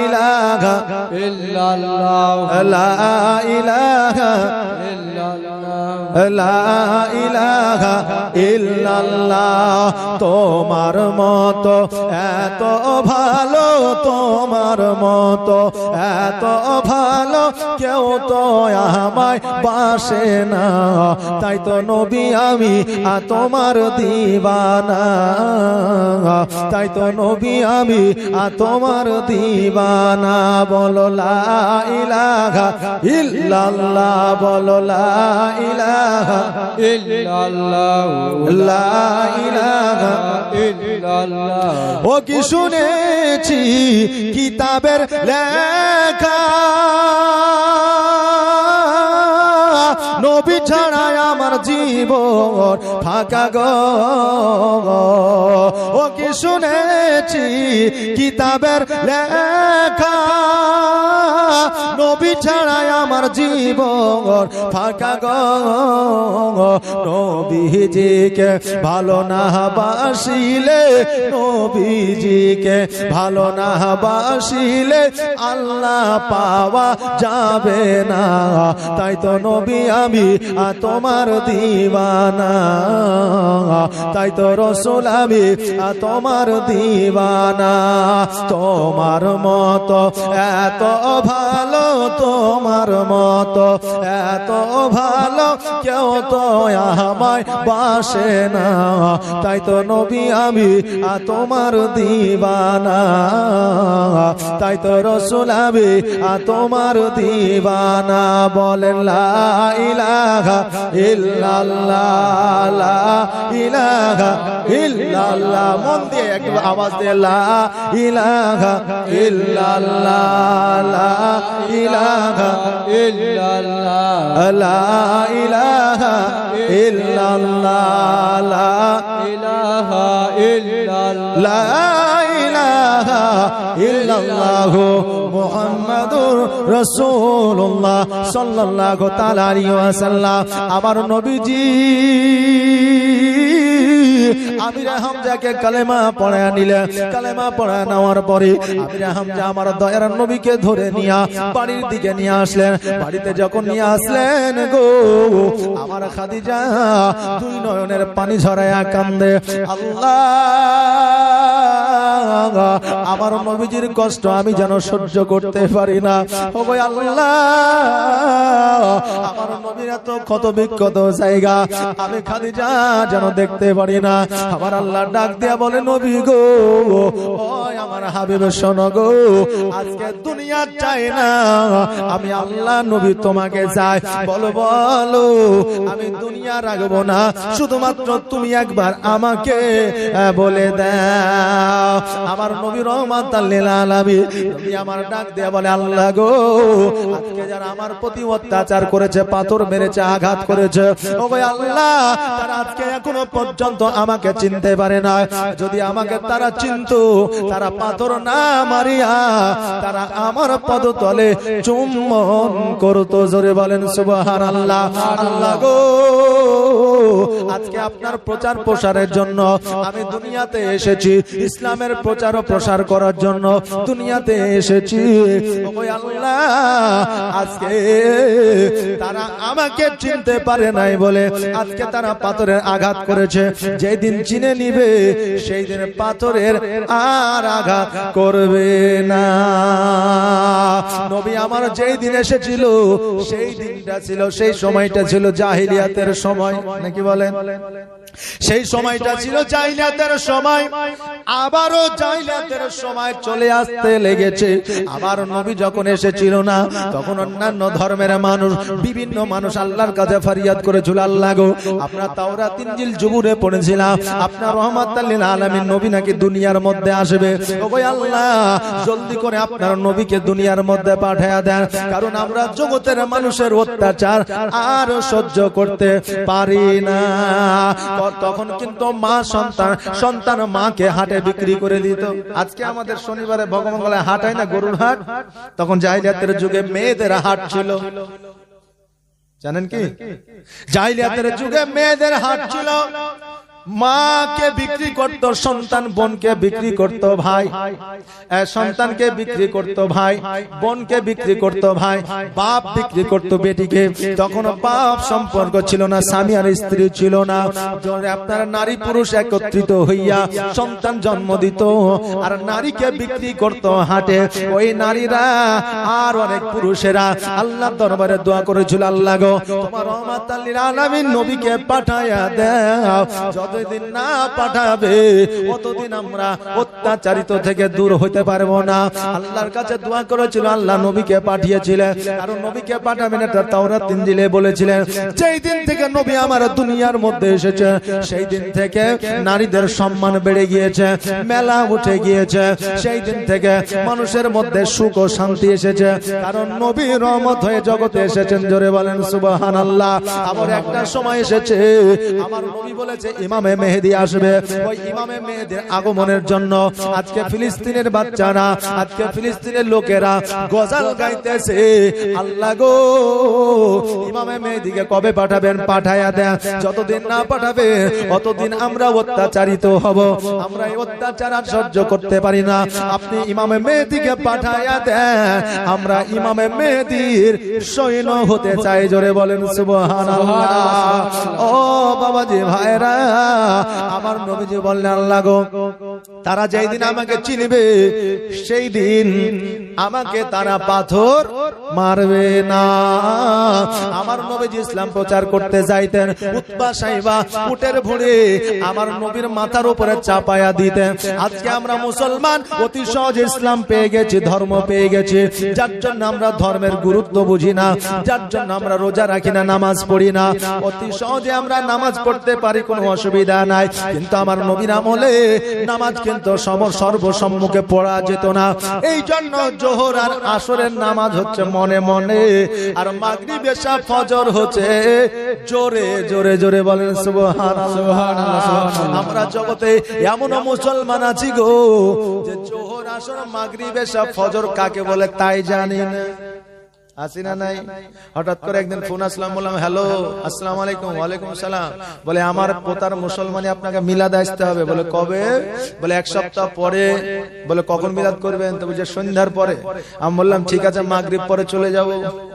ইলাহা ইল্লাল্লাহ, লা ইলাহা ইল্লাল্লাহ, লা ইলাহা ইল্লাল্লাহ। তোমার মতো এত ভালো, তোমার মতো এত ভালো কেউ তো আমায় বাসে না, তাই তো নবী আমি তোমার দিওয়ানা, তাই তো নবী আমি তোমার দিওয়ানা। বলো লা ইলাহা ইল্লাল্লাহ, বলো লা ইলাহা ইল্লাল্লাহ, লা ইলাহা ইল্লাল্লাহ। ও কি শুনেছি কিতাবের লেখা, নবী ছাড়া আমার জীবন ফাঁকা গো। ও কি শুনেছি কিতাবের লেখা, নবী ছাড়া আমার জীবন ফাঁকা গো। নবীজিকে ভালো না বাসিলে, নবীজিকে ভালো না বাসিলে আল্লাহ পাওয়া যাবে না, তাই তো নবী আমি তোমার দিওয়ানা, তাই তো রাসূল আমি তোমার দিওয়ানা। তোমার মতো এত ভালো, তোমার মতো এত ভালো কেউ তো আমায় বাসে না, তাই তো নবী আমি তোমার দিওয়ানা, তাই তো রাসূল আমি তোমার দিওয়ানা। বলেন লা ইলাহা ইল্লাল্লাহ, লা ইলাহা ইল্লাল্লাহ। মন দিয়ে একটু আওয়াজ দিয়ে লা ইলাহা ইল্লাল্লাহ, লা ইলাহা ইল্লাল্লাহ, লা ইলাহা ইল্লাল্লাহ, লা ইলাহা ইল্লাল্লাহ, লা ইলাহা ইল্লাল্লাহ মুহাম্মাদুর রাসূলুল্লাহ সাল্লাল্লাহু তাআলা আলাইহি ওয়াসাল্লাম। আমার নবীজি আমিরে হামজাকে কালেমা পড়ায় নিলেন। কালেমা পড়ায় নেওয়ার পরে আমিরে হামজা আমার দয়ার নবীকে ধরে নিয়ে বাড়ির দিকে নিয়ে আসলেন। বাড়িতে যখন নিয়ে আসলেন গো, আমার খাদিজা দুই নয়নের পানি ঝরায়া কান্দে, আল্লাহ আমার নবীজির কষ্ট আমি যেন সহ্য করতে পারি না। ও ভাই আল্লাহ, আমার নবীর এত ক্ষত বিক্ষত জায়গা আমি খাদিজা যেন দেখতে পারি না। আমার আল্লাহ ডাক দিয়া বলে, নবী গো, ওই আমার হাবিব শোনো গো, আজকে দুনিয়া চাই না, আমি আল্লাহ নবী তোমাকে চাই। বলো বলো, আমি দুনিয়া রাখবো না, শুধুমাত্র তুমি একবার আমাকে বলে দাও। আমার নবী রহমাতাল লিল আলামিন, নবী আমার ডাক দিয়ে বলে আল্লাহ গো, আজকে যারা আমার প্রতি অত্যাচার করেছে, পাথর মেরেছে, আঘাত করেছে, ও ভাই আল্লাহ, তারা আজকে এখনো পর্যন্ত আমাকে চিনতে পারে না। যদি আমাকে তারা চিনতো, তারা পাথর না মারিয়া তারা আমার পদতলে চুম্বন করতো। জোরে বলেন সুবহানাল্লাহ। আল্লাহ গো, আজকে আপনার প্রচার প্রসারের জন্য আমি দুনিয়াতে এসেছি, ইসলামের প্রচার ও প্রসার করার জন্য দুনিয়াতে এসেছি। ওই আল্লাহ, আজকে তারা আমাকে চিনতে পারে নাই বলে আজকে তারা পাথরের আঘাত করেছে। যেই দিন চিনে নিবে সেই দিন পাথরের আর আঘাত করবে না। নবী আমার যেই দিন এসেছিল সেই দিনটা ছিল, সেই সময়টা ছিল জাহিলিয়াতের সময়, নাকি বলেন? সেই সময়টা ছিল জাহিলিয়াতের সময়। আবারও জাহিলিয়াতের সময় চলে আসতে লেগেছে। আবার নবী যখন এসেছিল না, তখন অন্যান্য ধর্মের মানুষ, বিভিন্ন মানুষ আল্লাহর কাছে ফরিয়াদ করেছিল, আল্লাহ গো, আমরা তাওরাত ইনজিল জবুরে পড়েছিলাম আপনার রহমাতাল লিল আলামিন নবী নাকি দুনিয়ার মধ্যে আসবে। ওগো আল্লাহ, জলদি করে আপনার নবীকে দুনিয়ার মধ্যে পাঠিয়ে দেন, কারণ আমরা জগতের মানুষের অত্যাচার আর সহ্য করতে পারি না। তখন কিন্তু মা সন্তান মাকে হাটে বিক্রি করে দিত। আজকে আমাদের শনিবারে ভগবানগোলায় হাট হয় না, গরুর হাট, তখন জাহিলিয়াতের যুগে মেয়েদের হাট ছিল। জানেন কি? জাহিলিয়াতের যুগে মেয়েদের হাট ছিল। মাকে বিক্রি করত সন্তান, বোনকে বিক্রি করত ভাই, সন্তানকে বিক্রি করত ভাই, বোনকে বিক্রি করত ভাই, বাপ বিক্রি করত বেটিকে। তখন বাপ সম্পর্ক ছিল না, স্বামী আর স্ত্রী ছিল না। আপনার নারী পুরুষ একত্রিত হইয়া সন্তান জন্ম দিত আর নারীকে বিক্রি করত হাটে। ওই নারীরা আর অনেক পুরুষেরা আল্লাহর দরবারে দোয়া করেছিল, আল্লাহ গো, তোমার রহমাতাল লিল আলামিন নবীকে পাঠায়া দাও। যতদিন না পাঠাবে ততদিন আমরা অত্যাচারিত থেকে দূর হতে পারবো না। আল্লাহর কাছে দোয়া করেছিল, আল্লাহ নবীকে পাঠিয়েছিলেন, কারণ নবীকে পাঠাবেন এটা তাওরাত ইনজিলে বলেছিলেন। যেই দিন থেকে নবী আমার দুনিয়ার মধ্যে এসেছে, সেই দিন থেকে নারীদের সম্মান বেড়ে গিয়েছে, মেলা উঠে গিয়েছে। সেই দিন থেকে মানুষের মধ্যে সুখ ও শান্তি এসেছে, কারণ নবী রহমত হয়ে জগতে এসেছেন। জোরে বলেন সুবহানাল্লাহ। আবার একটা সময় এসেছে, আমার নবী বলেছে ইমামে মেহেদী আসবে। ওই ইমামে মেহেদীর আগমনের জন্য আজকে ফিলিস্তিনের বাচ্চারা, আজকে ফিলিস্তিনের লোকেরা গজল গাইতেছে, আল্লাহ গো, ইমামে মেহেদীকে কবে পাঠাবেন? পাঠায়া দেন। যতদিন না পাঠাবে ততদিন আমরা অত্যাচারিত হব, আমরা এই অত্যাচার আর সহ্য করতে পারি না। আপনি ইমামে মেহেদীকে পাঠায়া দেন, আমরা ইমামে মেহেদীর সৈন্য হতে চাই। জোরে বলেন সুবহানাল্লাহ। ও বাবাজি ভাইরা, আমার নবীজি বললেন, আল্লাহ গো, তারা যেই দিন আমাকে চিনবে সেই দিন আমাকে তারা পাথর মারবে না। আমার নবীজি ইসলাম প্রচার করতে যাইতেন, উতবা সাইবা উটের ভুঁড়ি আমার নবীর মাথার উপরে চাপায়া দিতেন। আজকে আমরা মুসলমান অতি সহজে ইসলাম পেয়ে গেছি, ধর্ম পেয়ে গেছি, যার জন্য আমরা ধর্মের গুরুত্ব বুঝি না, যার জন্য আমরা রোজা রাখি না, নামাজ পড়ি না। অতি সহজে আমরা নামাজ পড়তে পারি, কোনো অসুবিধা নাই, কিন্তু আমার নবীর আমলে নামাজ কিন্তু সর্বসম্মুখে পড়া যেত না। এই জন্য জোহর আর আসরের নামাজ হচ্ছে মনে মনে, আর মাগরিব এশা ফজর হচ্ছে জোরে জোরে। জোরে বলেন সুবহানাল্লাহ। আমরা জগতে এমন মুসলমান আছি গো, যে জোহর আসর মাগরিব এশা ফজর কাকে বলে তাই জানি না। আসি না নাই? হঠাৎ করে একদিন ফোন আসলাম, বললাম হ্যালো, আসসালামু আলাইকুম। ওয়ালাইকুম সালাম। বলে আমার পোতার মুসলমানি, আপনাকে মিলাদ আসতে হবে। বলে কবে? বলে এক সপ্তাহ পরে। বলে কখন মিলাদ করবেন? তো বলছে সন্ধ্যার পরে। আমি বললাম ঠিক আছে, মাগরিব পরে চলে যাব।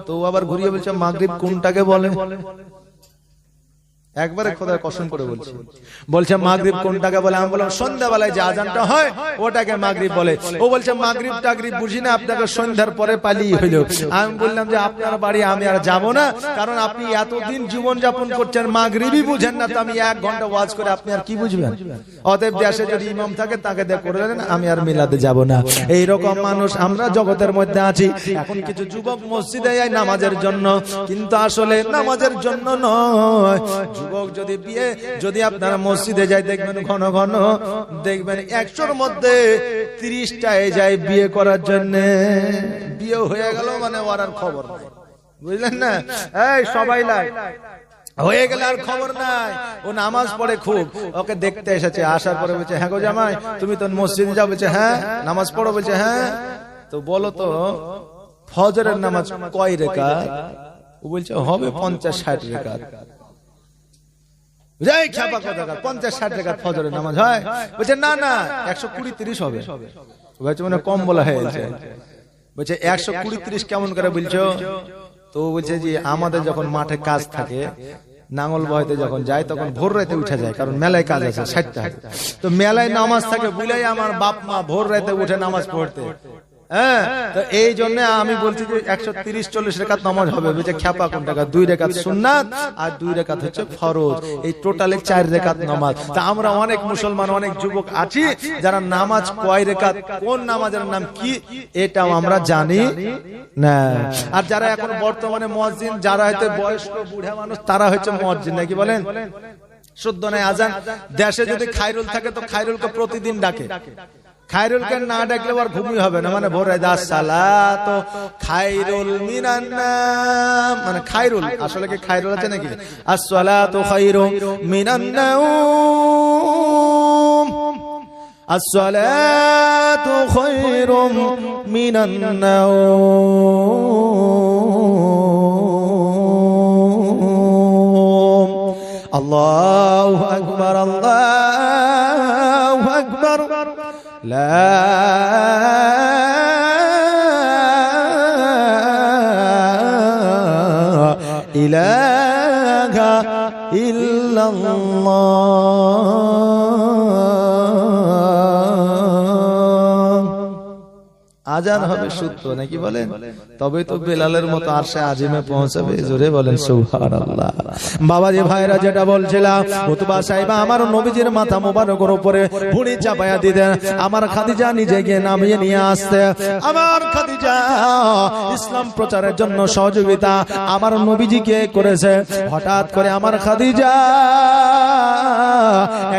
তো আবার ঘুরিয়ে বলছে মাগরিব কোনটাকে বলে? একবারে খোদার কসম করে বলছি, বলছে মাগরিব কোনটাকে বলে? আমি বললাম সন্ধ্যাবেলায় যে আজানটা হয় ওটাকে মাগরিব বলে। ও বলছে মাগরিব টাগরিব বুঝি না, আপনাকে সন্ধ্যার পরে পালিয়ে হইল। আমি বললাম যে আপনার বাড়ি আমি আর যাব না, কারণ আপনি এতদিন জীবন যাপন করছেন, মাগরিবই বুঝেন না, তো আমি 1 ঘন্টা ওয়াজ করে আপনি আর কি বুঝবেন? অতএব দেশে যদি ইমাম থাকে তাকে দিয়ে করে দেন, আমি আর মিলাতে যাব না। এইরকম মানুষ আমরা জগতের মধ্যে আছি। এখন কিছু যুবক মসজিদে যায় নামাজের জন্য, কিন্তু আসলে নামাজের জন্য নয়, যুবক যদি বিয়ে যদি আপনারা মসজিদে যায় দেখবেন ঘন ঘন দেখবেন 100-র মধ্যে 30টায় যায় বিয়ে করার জন্য। বিয়ে হয়ে গেল মানে ওর আর খবর নাই, বুঝলেন না? এই সবাই লাই হয়ে গেলে আর খবর নাই। ও নামাজ পড়ে খুব, ওকে দেখতে এসেছে, আসার পরে বলছে হ্যাঁ গো জামাই তুমি তো মসজিদে যাও, বলছে হ্যাঁ। নামাজ পড়ো, বলছে হ্যাঁ। তো বলো তো ফজরের নামাজ কয় রাকাত? ও বলছে হবে 50-60 রাকাত। 50-60 রাকাত ফজরের নামাজ হয়? বলছে না না 120-30 হবে। বলছে মানে কম বলা হয়েছে। বলছে 120-30 কেমন করে বলছো? তো বলছে যে আমাদের যখন মাঠে কাজ থাকে, নাঙ্গল বইতে যখন যায় তখন ভোর রাতে উঠে যায়, কারণ মেলায় কাজ আছে 60টা। তো মেলায় নামাজ থাকে বুলাই আমার বাপ মা ভোর রাতে উঠে নামাজ পড়তে। হ্যাঁ, তো এই জন্য আমি বলছি যে 130-40 রাকাত নামাজ হবে। বলছে খ্যাপা কোন টাকা, 2 রাকাত সুন্নাত আর 2 রাকাত হচ্ছে ফরজ, এই টোটালে 4 রাকাত নামাজ। তা আমরা অনেক মুসলমান অনেক যুবক আছি যারা নামাজ কয় রাকাত, কোন নামাজের নাম কি এটাও আমরা জানি না। আর যারা এখন বর্তমানে মুয়াজ্জিন, যারা হয়তো বয়স্ক বুড়া মানুষ, তারা হচ্ছে মুয়াজ্জিন নাকি বলেন? শুদ্ধ নাই আজান। দেশে যদি খায়রুল থাকে তো খায়রুলকে প্রতিদিন ডাকে, খায়রুলকে না ডাকলে আর ঘুমই হবে না। মানে ভোরে সালাত খায়রুল মিনান নাম, মানে খায়রুল আসলে কি খায়রুল আছে নাকি? আসসালাতু খায়রুম মিনান নাওম, আসসালাতু খায়রুম মিনান নাওম। আল্লাহু আকবার, আল্লাহু আকবার, লা ইলাহা ইল্লাল্লাহ। আজান হবে সূত্র নাকি বলেন? তবে তো বেলালের মতো আরশে আজিমে পৌঁছাবে। জোরে বলেন সুবহানাল্লাহ। বাবাজি ভাইরা যেটা বলছিলাম, উতবা সাহেবা আমার নবীজির মাথা মোবারকের উপরে ভুঁড়ি চাপায়া দিতেন। আমার খাদিজা নিজে গিয়ে নামিয়ে নিয়ে আসতে। আমার খাদিজা ইসলাম প্রচারের জন্য সহযোগিতা আমার নবীজিকে করেছে। হঠাৎ করে আমার খাদিজা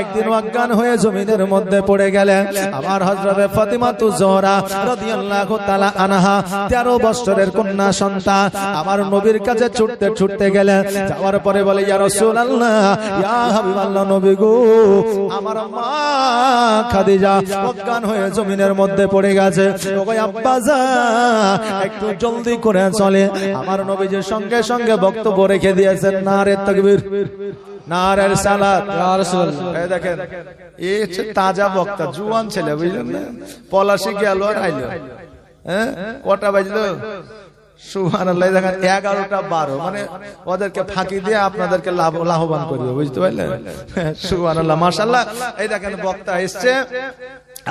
একদিন অজ্ঞান হয়ে জমিনের মধ্যে পড়ে গেলেন। আমার হযরত ফাতিমাতুজ জোহরা রাদিয়াল্লাহু তাআলা আনহা 13 বছরের কন্যা সন্তান আমার নবীর কাছে ছুটতে ছুটতে গেলেন। যাওয়ার পরে বলে ইয়া রাসূলুল্লাহ, ইয়া হাবিবাল্লাহ, নবী গো আমার মা খাদিজা অজ্ঞান হয়ে জমিনের মধ্যে পড়ে গেছে। ওগো আব্বাজান একটু জলদি করে চলে। আমার নবীজির সঙ্গে সঙ্গে বক্তব্য রেখে দিয়েছেন। নারে তাকবীর, নারে সালাত, ইয়া রাসূলুল্লাহ। এই দেখেন এই হচ্ছে তাজা বক্তা, জুয়ান ছেলে, বুঝলেন না? পলাশি গেল আর আইলো। হ্যাঁ, কটা বাজলো? সুবহানাল্লাহ। দেখেন 11টা 12, মানে ওদেরকে ফাঁকি দিয়ে আপনাদেরকে লাভবান করবে, বুঝতে পারলেন? সুবহানাল্লাহ, মাশাআল্লাহ। এই দেখেন বক্তা এসছে,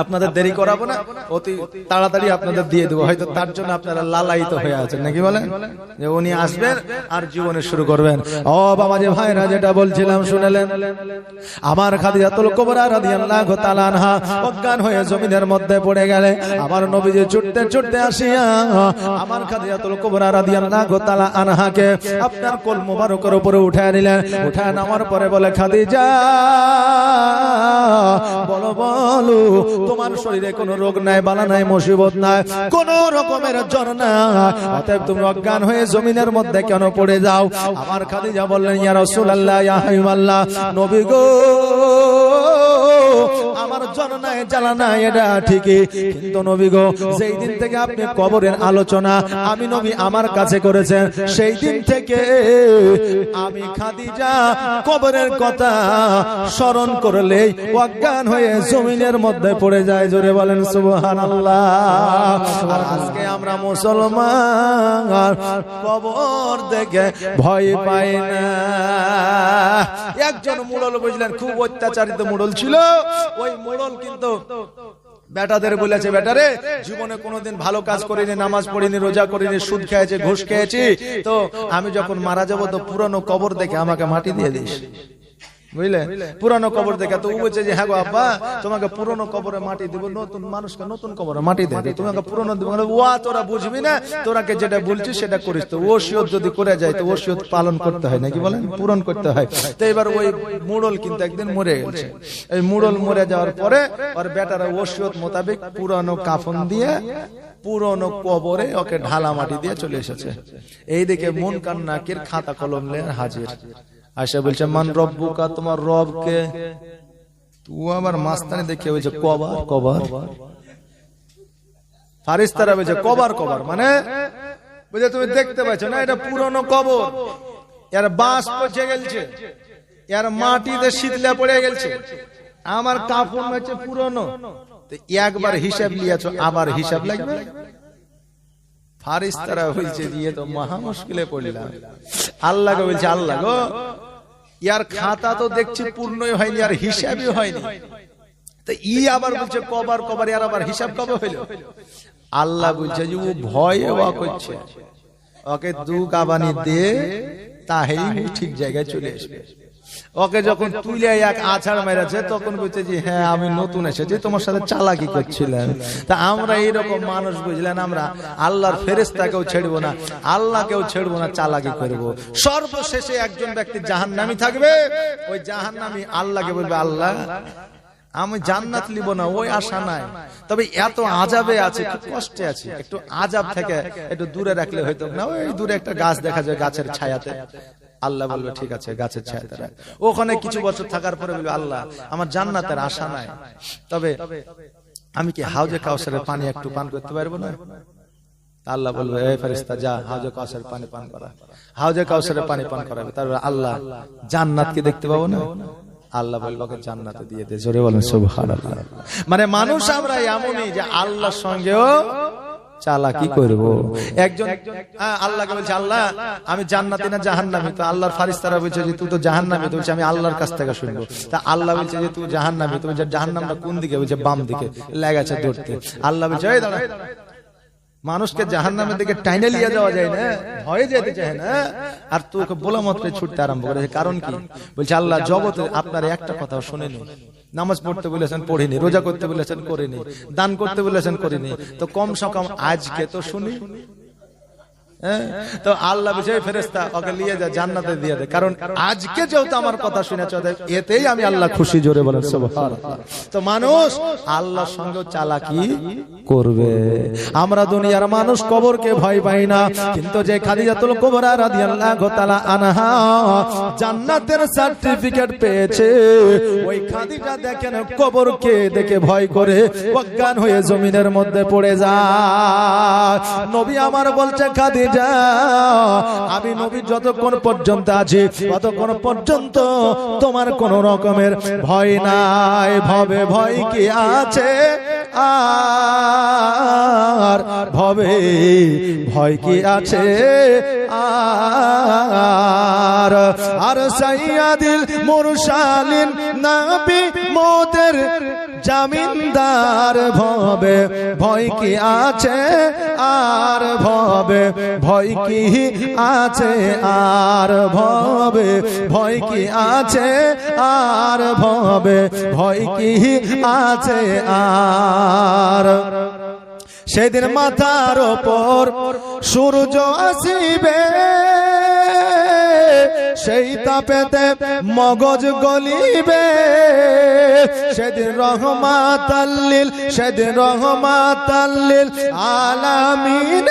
আপনাদের দেরি করাবো না, অতি তাড়াতাড়ি আপনাদের দিয়ে দেবো। হয়তো তার জন্য আপনারা লালায়িত হয়ে আছেন নাকি বলেন, যে উনি আসবেন আর জীবনে শুরু করবেন। ও বাবা যে ভাইরা যেটা বলছিলাম শুনলেন, আমার খাদিজাতুল কুবরা রাদিয়াল্লাহু তাআলা আনহা অজ্ঞান হয়ে জমিনের মধ্যে পড়ে গেলে আমার নবীজি ছুটতে ছুটতে আসিয়া আমার খাদিজাতুল কুবরা রাদিয়াল্লাহু তাআলা আনহাকে আপনার কোল মোবারকের উপরে উঠায় নিলেন। উঠায় নামার পরে বলে, খাদিজা বলো বলো তোমার শরীরে কোনো রোগ নাই, বালা নাই, মুসিবত নাই, কোন রকমের জ্বর নাই, অতএব তুমি অজ্ঞান হয়ে জমিনের মধ্যে কেন পড়ে যাও? আমার খাদিজা বললেন, ইয়া রাসূলুল্লাহ, ইয়া হাবিবাল্লাহ, নবী গো আমার জ্বর নাই, জ্বালা নাই, এটা ঠিকই, কিন্তু নবী গো যেই দিন থেকে আপনি কবরের আলোচনা আমি নবী আমার কাছে করেছেন, সেই দিন থেকে আমি খাদিজা কবরের কথা স্মরণ করলেই অজ্ঞান হয়ে জমিনের মধ্যে পড়ে যায়। জোরে বলেন সুবহানাল্লাহ। আর আজকে আমরা মুসলমান কবর দেখে ভয় পাই না। একজন মুড়ল, বুঝলেন, খুব অত্যাচারিত মুড়ল ছিল। ওই মুড়ল কিন্তু বেটাদের বলেছে, বেটারে জীবনে কোনোদিন ভালো কাজ করিনি, নামাজ পড়িনি, রোজা করিনি, সুদ খেয়েছি, ঘুষ খেয়েছি, তো আমি যখন মারা যাবো তো পুরানো কবর দেখে আমাকে মাটি দিয়ে দিস। বুঝলে, পুরানো কবর দেখে তো বলছে যে হ্যাঁ গো আব্বা তোমাকে পুরনো কবরে মাটি দেবো, নতুন মানুষকে নতুন কবরে মাটি দেবে, তোমাকে পুরনো দেবো। ওয়া তোরা বুঝবি না, তোরাকে যেটা বলছিস সেটা করিস। তো ওসিয়ত যদি করে যায় তো ওসিয়ত পালন করতে হয় নাকি বলেন, পূরণ করতে হয়। তো এবার ওই মুড়ল কিন্তু একদিন মরে গেছে। এই মুড়ল মরে যাওয়ার পরে ওর বেটারা ওসিয়ত মোতাবেক পুরানো কাফন দিয়ে পুরনো কবরে ওকে ঢালা মাটি দিয়ে চলে এসেছে। এইদিকে মুনকার নাকির খাতা কলম নিয়ে হাজির। আয়সা বলছে মান রব্বুকা, তোমার রব কে? তুই আবার মাস্তানি দেখে বলছে কবর কবর। ফারিস্তারা বলছে কবর কবর মানে বুঝে তুমি দেখতে পাচ্ছ না এটা পুরনো কবর, এর বাঁশ পচে গেছে, এর মাটিতে শীতলা পড়ে গেছে, আমার কাপড় হচ্ছে পুরনো, একবার হিসাব নিয়েছো আবার হিসাব লাগবে। ফারিস্তারা বলছে দিয়ে তো মহা মুশকিলে পড়লাম। আল্লাহকে বলছে আল্লাহ গো ইয়ার খাতা তো দেখছি পূর্ণই হয়নি আর হিসাবই হয়নি, তো ই আবার বলছে কবার কবার, ইয়ার আবার হিসাব কবে হইল? আল্লাহ বলছে যে ও ভয়ে ওয়া করছে, ওকে দু কাবানি দে তাহেই ঠিক জায়গায় চলে আসবে। ওকে যখন তুলে এক আছাড় মেরেছে তখন বলছে যে হ্যাঁ আমি নতুন এসেছি, তোমার সাথে চালাকি করছিলাম। তা আমরা এইরকম মানুষ বুঝলেন, আমরা আল্লাহর ফেরেশতাকেও ছেড়বো না, আল্লাহকেও ছেড়বো না, চালাকি করবো। সর্বশেষে একজন ব্যক্তি জাহান্নামী থাকবে, ওই জাহান্নামী আল্লাহকে বলবে আল্লাহ আমি জান্নাত লিব না, ওই আশা নাই, তবে এত আযাবে আছে, খুব কষ্টে আছি, একটু আযাব থেকে একটু দূরে রাখলে হয়তো না। ওই দূরে একটা গাছ দেখা যায়, গাছের ছায়াতে। আল্লাহ বলবে ঠিক আছে গাছের ছায়াতে রাখ। ওখানে কিছু বছর থাকার পরে বলবে আল্লাহ আমার জান্নাতের আশা নাই, তবে আমি কি হাউজে কাউসারের পানি একটু পান করতে পারবো না? আল্লাহ বলবে এই ফেরেশতা যা হাউজে কাউসারের পানি পান করা। হাউজে কাউসারের পানি পান করাবে, তারপরে আল্লাহ জান্নাতকে দেখতে পাবো না? আল্লাহ বলবে জান্নাতে দিয়ে দে। জোরে বলেন সুবহানাল্লাহ। মানে মানুষ আমরা এমনই যে আল্লাহর সঙ্গেও চালাকি করব। একজন আল্লাহকে বলছে আল্লাহ আমি জান্নাতি না জাহান্নামী? তো আল্লাহর ফারিস্তারা বলছে যে তুই তো জাহান্নামী। তো বলছে আমি আল্লাহর কাছ থেকে শুনবো। তা আল্লাহ বলছে যে তুই জাহান্নামী। তো বলছে জাহান্নামটা কোন দিকে? বলছে বাম দিকে, লেগেছে ধরতে। আল্লাহ বলছে এই দাঁড়া, মানুষকে জাহান্নামের দিকে টাইনে নিয়ে যাওয়া যায় না, ভয়ে যেতে চায় না, আর তোকে বলা মাত্র ছুটতে আরম্ভ করেছে। কারণ কি? বলছে আল্লাহ জগতে আপনার একটা কথা শুনেনি, নামাজ পড়তে বলেছেন পড়িনি, রোজা করতে বলেছেন করিনি, দান করতে বলেছেন করিনি, তো কম সে কম আজকে তো শুনি। তো আল্লাহ বিজয় ফেরেশতা ওকে নিয়ে যা জান্নাতে দিয়ে দে, কারণ আজকে যেহেতু আমার কথা শুনেছ এতেই আমি আল্লাহ খুশি। জোরে বলেন সুবহানাল্লাহ। তো মানুষ আল্লাহর সঙ্গে চালাকি করবে। আমরা দুনিয়ার মানুষ কবরকে ভয় পাই না, কিন্তু যে খাদিজাতুল কুবরা রাদিয়াল্লাহু তাআলা আনহা জান্নাতের সার্টিফিকেট পেয়েছে, ওই খাদিজা দেখেন কবরকে দেখে ভয় করে অজ্ঞান হয়ে জমিনের মধ্যে পড়ে যায়। নবী আমার বলছে খাদিজা আমি নবী যতক্ষণ পর্যন্ত আছি ততক্ষণ পর্যন্ত তোমার কোন রকমের ভয় নাই। ভবে ভয় কি আছে আর ভবে ভয় কি আছে আর। আর সাইয়্যিদুল মুরসালিন নবী মোদের জামিনদার ভবে ভয় কি আছে আর ভবে ভয় কি আছে আর ভবে ভয় কি আছে আর ভবে ভয় কি আছে আর। সেদিন মাথার ওপর সূর্য আসিবে, সেই তাপেতে মগজ গলিবে। সেদিন রহমাতাল্লিল, সেদিন রহমাতাল্লিল আলামিন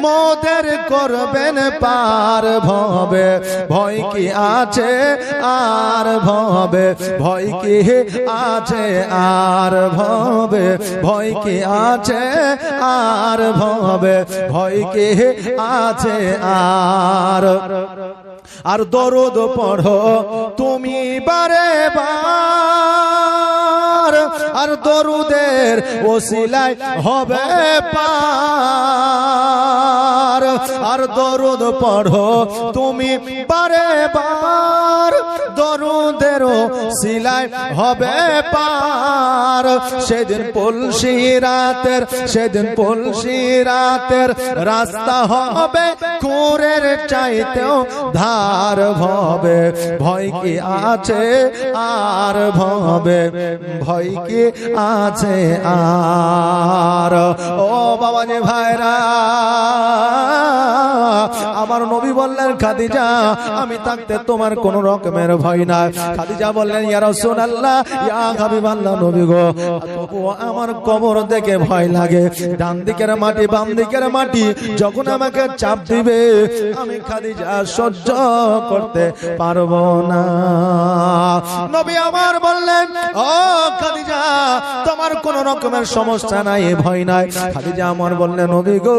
মোদের করবেন পার। ভবে ভয় কি আছে আর ভবে ভয় কি আছে আর ভবে ভয় কি আছে আর ভবে ভয় কি আছে আর। আর দরুদ পড়ো তুমি বারে বার, আর দরুদের ওসিলায় হবে পার। আর দরুদ পড়ো তুমি বারে বার, দরুদেরও সিলাই হবে পার। সেদিন পলসি রাতের রাস্তা হবে কুরের চাইতেও ধার ভবে। ভয় কি আছে আর ভবে, ভয় কি আছে আর। ও বাবা যে ভাইরা, আমার নবী বললেন খাদিজা আমি থাকতে তোমার কোন রকমের ভয় নাই। খাদিজা বললেন ইয়া রাসূলুল্লাহ, ইয়া হাবিবাল্লাহ নবী গো, তবুও আমার কবর দেখে ভয় লাগে। ডান দিকের মাটি বাম দিকের মাটি যখন আমাকে চাপ দিবে আমি খাদিজা সহ্য করতে পারবো না। নবী আমার বললেন ও খাদিজা তোমার কোন রকমের সমস্যা নাই, ভয় নাই। খাদিজা আমার বললেন নবী গো,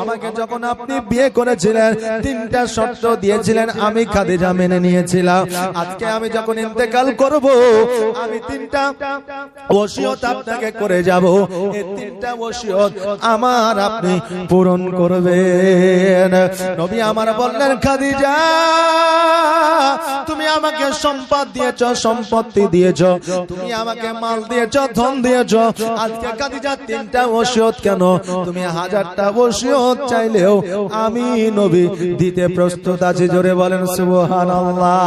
আমাকে যখন আপনি বিয়ে করেছিলেন 3টা শর্ত দিয়েছিলেন, আমি খাদিজা মেনে নিয়েছিলাম। আজকে আমি যখন ইন্তেকাল করব আমি 3টা ওসিয়ত আপনাকে করে যাব। এই 3টা ওসিয়ত আমার আপনি পূরণ করবেন। নবী আমার বললেন খাদিজা তুমি আমাকে সম্পদ দিয়েছো, সম্পত্তি দিয়েছো, তুমি আমাকে মাল দিয়েছো, ধন দিয়েছো। আজকে খাদিজা 3টা ওসিয়ত কেন, তুমি 1000টা ওসিয়ত চাইলেও আমি নবী দিতে প্রস্তুত আছি। জোরে বলেন সুবহানাল্লাহ।